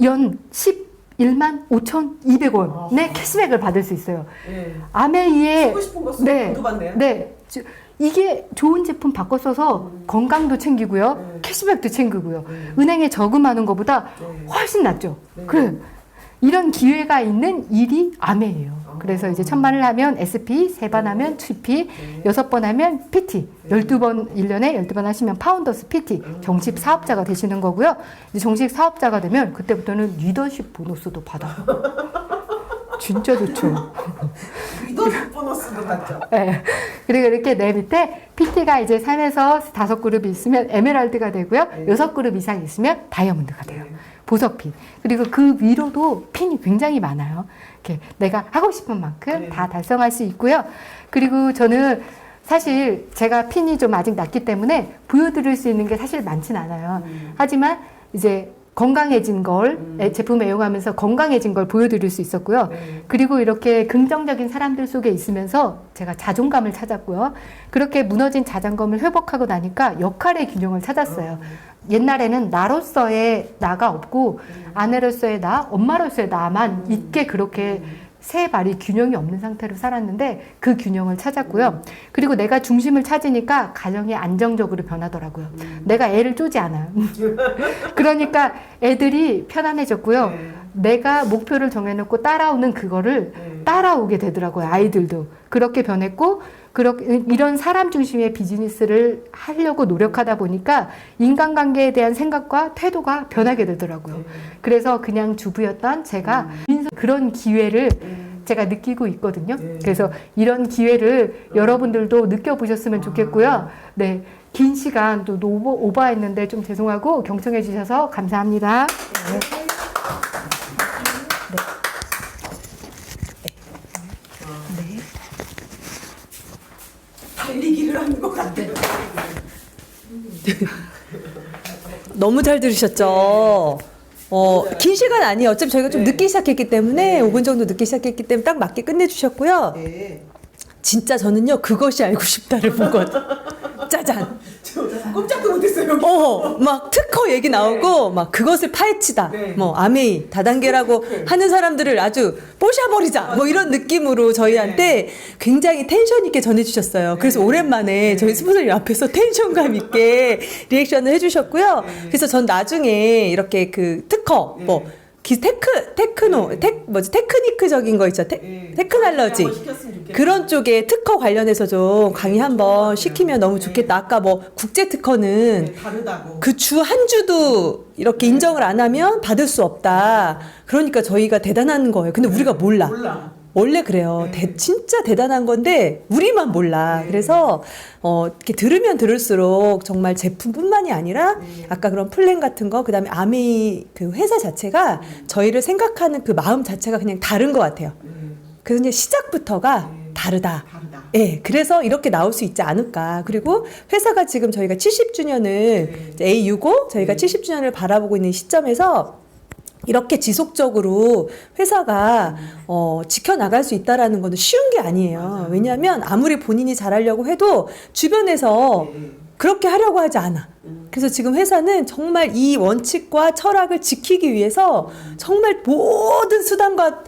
연 11만 5,200원의 캐시백을 받을 수 있어요. 아메이에 쓰고 싶은 거 쓰고 돈도 받네요. 네. 이게 좋은 제품 바꿔 써서 건강도 챙기고요. 캐시백도 챙기고요. 은행에 저금하는 것보다 훨씬 낫죠. 그래. 이런 기회가 있는 일이 아메예요. 그래서 이제 1,000만을 하면 SP, 3번 하면 GP, 6번 하면 PT, 12번, 1년에 12번 하시면 파운더스 PT, 정식 사업자가 되시는 거고요. 이제 정식 사업자가 되면 그때부터는 리더십 보너스도 받아요. 진짜 좋죠. 리더십 보너스도 받죠. 네. 그리고 이렇게 내 밑에 PT가 이제 3에서 5그룹이 있으면 에메랄드가 되고요. 6그룹 이상 있으면 다이아몬드가 돼요. 보석 핀. 그리고 그 위로도 핀이 굉장히 많아요. 이렇게 내가 하고 싶은 만큼 다 달성할 수 있고요. 그리고 저는 사실 제가 핀이 좀 아직 낮기 때문에 보여드릴 수 있는 게 사실 많진 않아요. 하지만 이제 건강해진 걸 제품을 애용하면서 건강해진 걸 보여드릴 수 있었고요. 그리고 이렇게 긍정적인 사람들 속에 있으면서 제가 자존감을 찾았고요. 그렇게 무너진 자존감을 회복하고 나니까 역할의 균형을 찾았어요. 옛날에는 나로서의 나가 없고 아내로서의 나, 엄마로서의 나만 있게 그렇게 세 발이 균형이 없는 상태로 살았는데 그 균형을 찾았고요. 그리고 내가 중심을 찾으니까 가정이 안정적으로 변하더라고요. 내가 애를 쪼지 않아요. 그러니까 애들이 편안해졌고요. 내가 목표를 정해놓고 따라오는 그거를 따라오게 되더라고요. 아이들도. 그렇게 변했고 이런 사람 중심의 비즈니스를 하려고 노력하다 보니까 인간관계에 대한 생각과 태도가 변하게 되더라고요. 그래서 그냥 주부였던 제가 그런 기회를 제가 느끼고 있거든요. 그래서 이런 기회를 여러분들도 느껴보셨으면 좋겠고요. 네, 긴 시간 또 오버했는데 좀 죄송하고 경청해 주셔서 감사합니다. 네. 달리기를 하는 것 같아요. 너무 잘 들으셨죠? 긴 시간 아니에요. 어차피 저희가 좀 늦게 시작했기 때문에 5분 정도 늦게 시작했기 때문에 딱 맞게 끝내주셨고요. 진짜 저는요 그것이 알고 싶다를 보거든. 짜잔. 저 꼼짝도 못했어요. 막 특허 얘기 나오고 막 그것을 파헤치다. 뭐 아메이 다단계라고 하는 사람들을 아주 뽀샤버리자. 뭐 이런 느낌으로 저희한테 굉장히 텐션 있게 전해주셨어요. 그래서 오랜만에 저희 스폰서님 앞에서 텐션감 있게 리액션을 해주셨고요. 그래서 전 나중에 이렇게 그 특허 뭐 테크니크적인 거 있죠. 테크놀로지. 한번 시켰으면 좋겠어요. 그런 쪽에 특허 관련해서 좀 강의 한번 시키면 너무 좋겠다. 아까 뭐 국제 특허는 네, 다르다고. 그 주 한 주도 이렇게 인정을 안 하면 받을 수 없다. 그러니까 저희가 대단한 거예요. 근데 우리가 몰라. 원래 그래요. 네. 진짜 대단한 건데 우리만 몰라. 네. 그래서 이렇게 들으면 들을수록 정말 제품뿐만이 아니라 네. 아까 그런 플랜 같은 거, 그다음에 아메이 그 회사 자체가 저희를 생각하는 그 마음 자체가 그냥 다른 것 같아요. 그래서 이제 시작부터가 다르다. 다르다. 예, 그래서 이렇게 나올 수 있지 않을까. 그리고 회사가 지금 저희가 70주년을 A65 저희가 70주년을 바라보고 있는 시점에서 이렇게 지속적으로 회사가 지켜나갈 수 있다라는 건 쉬운 게 아니에요. 맞아요. 왜냐하면 아무리 본인이 잘하려고 해도 주변에서 그렇게 하려고 하지 않아. 그래서 지금 회사는 정말 이 원칙과 철학을 지키기 위해서 정말 모든 수단과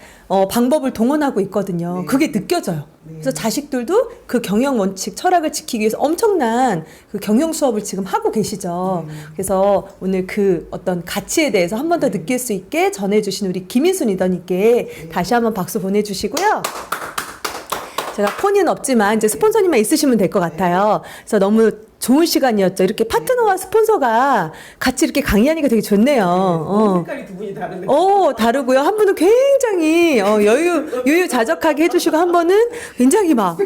방법을 동원하고 있거든요. 네. 그게 느껴져요. 네. 그래서 자식들도 그 경영 원칙, 철학을 지키기 위해서 엄청난 그 경영 수업을 지금 하고 계시죠. 그래서 오늘 그 어떤 가치에 대해서 한 번 더 느낄 수 있게 전해주신 우리 김인순 리더님께 다시 한번 박수 보내주시고요. 제가 폰은 없지만 이제 스폰서님만 있으시면 될 것 같아요. 그래서 너무 좋은 시간이었죠. 이렇게 파트너와 스폰서가 같이 이렇게 강의하니까 되게 좋네요. 색깔이 두 분이 다른데. 다르고요. 한 분은 굉장히 유유자적하게 해주시고 한 분은 굉장히 막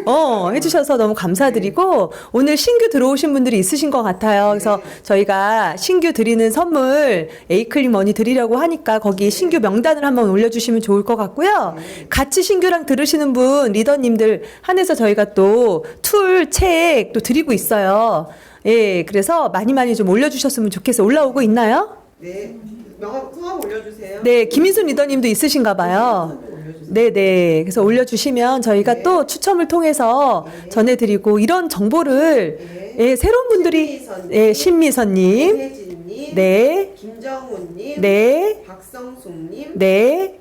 해주셔서 너무 감사드리고 오늘 신규 들어오신 분들이 있으신 것 같아요. 그래서 저희가 신규 드리는 선물 에이클린 머니 드리려고 하니까 거기 신규 명단을 한번 올려주시면 좋을 것 같고요. 같이 신규랑 들으시는 분 리더님들 한해서 저희가 또 툴, 책 또 드리고 있어요. 예, 그래서 많이 좀 올려주셨으면 좋겠어요. 올라오고 있나요? 네. 성함 올려주세요. 네, 김인순 리더님도 있으신가 봐요. 네네. 그래서 올려주시면 저희가 또 추첨을 통해서 전해드리고 이런 정보를 예, 새로운 분들이 신미선님, 오혜진님, 네, 김정훈님, 네, 박성숙님, 네,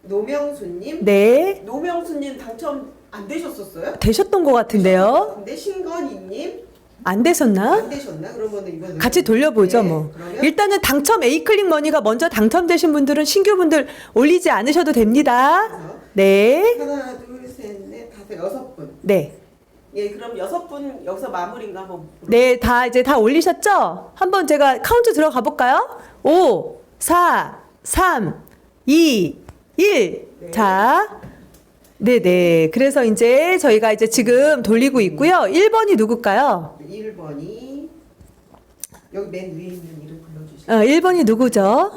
노명수님. 네. 노명수님 당첨 안 되셨었어요? 되셨던 것 같은데요? 근데 신건희님 안 되셨나? 안 되셨나? 그러면 이번 같이 돌려보죠, 뭐. 그러면 일단은 당첨 에이클릭 머니가 먼저 당첨되신 분들은 신규분들 올리지 않으셔도 됩니다. 네. 하나, 둘, 셋, 넷, 다섯, 6분. 네. 예, 그럼 6분 여기서 마무리인가 한번. 네, 다 올리셨죠? 한번 제가 카운트 들어가 볼까요? 5, 4, 3, 2, 1. 네. 자. 네네. 그래서 이제 저희가 이제 지금 돌리고 있고요. 1번이 누굴까요? 1번이 여기 맨 위에 있는 이름 불러주시죠. 1번이 누구죠?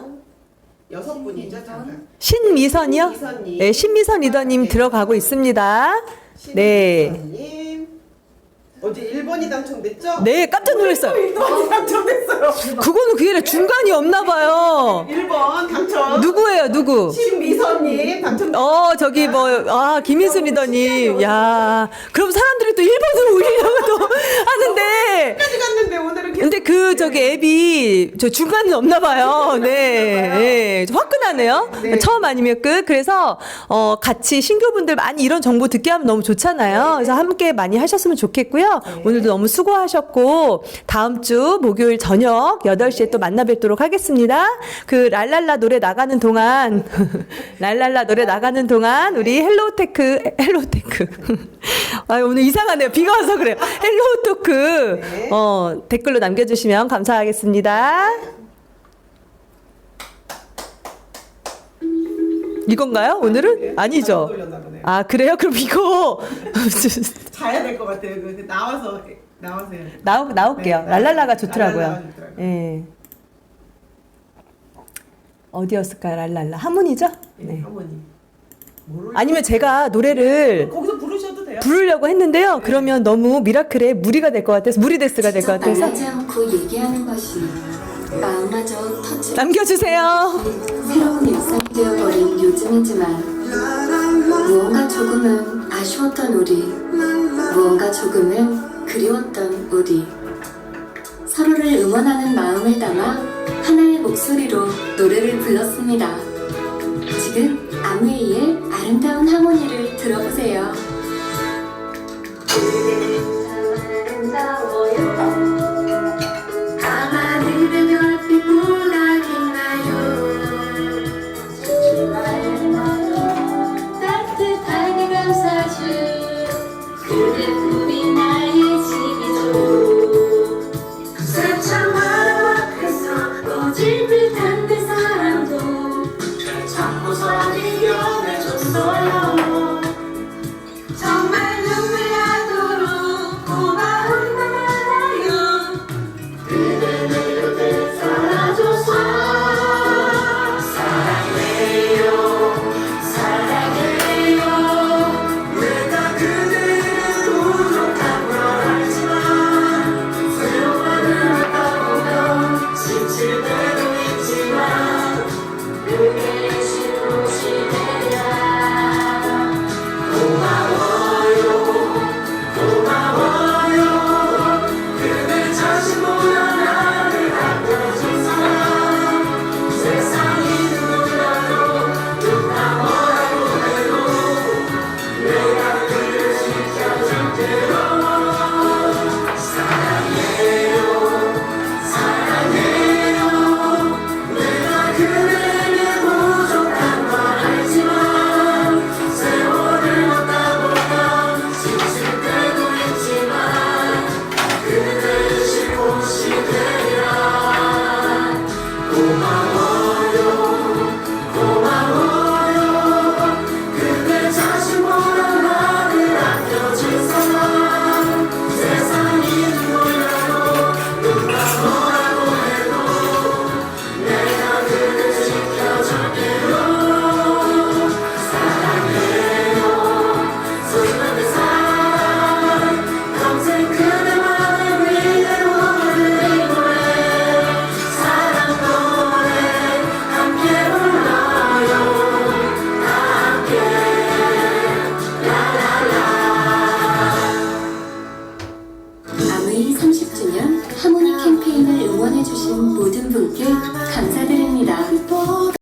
6분이죠, 잠깐. 신미선이요? 신미선님. 네, 신미선 리더님 네. 들어가고 있습니다. 네. 신미선님. 어제 1번이 당첨됐죠? 네, 깜짝 놀랐어요. 1번이 당첨됐어요. 그거는 그게 중간이 없나 봐요. 1번 당첨. 누구예요, 누구? 신미선님 당첨. 저기 김인순 리더님. 야, 그럼 사람들이 또 1번으로 올리려고 또 하는데. 까지 갔는데 오늘은 계속. 근데 저기 앱이 저 중간이 없나 봐요. 네. 좀 화끈하네요. 네. 처음 아니면 끝. 그래서 같이 신규분들 많이 이런 정보 듣게 하면 너무 좋잖아요. 그래서 함께 많이 하셨으면 좋겠고요. 오늘도 너무 수고하셨고 다음 주 목요일 저녁 8시에 또 만나 뵙도록 하겠습니다. 그 랄랄라 노래 나가는 동안 우리 헬로테크 오늘 이상하네요. 비가 와서 그래요. 헬로토크 댓글로 남겨주시면 감사하겠습니다. 이건가요? 오늘은? 아니죠. 아, 그래요? 그럼 이거 자야 될 것 같아요. 그 나와서 해요. 나올게요. 네, 랄랄라가 좋더라고요. 랄랄라가 좋더라고요. 예. 어디였을까요? 랄랄라. 하모니죠? 네. 어머니. 아니면 제가 노래를 거기서 부르셔도 돼요. 부르려고 했는데요. 그러면 너무 미라클의 무리가 될 것 같아서 무리데스가 될 것 같아서 말하지 않고 얘기하는 것이 마음마저 터치 남겨주세요. 새로운 일상이 되어버린 요즘이지만 무언가 조금은 아쉬웠던 우리, 무언가 조금은 그리웠던 우리, 서로를 응원하는 마음을 담아 하나의 목소리로 노래를 불렀습니다. 지금 아무에이의 아름다운 하모니를 들어보세요.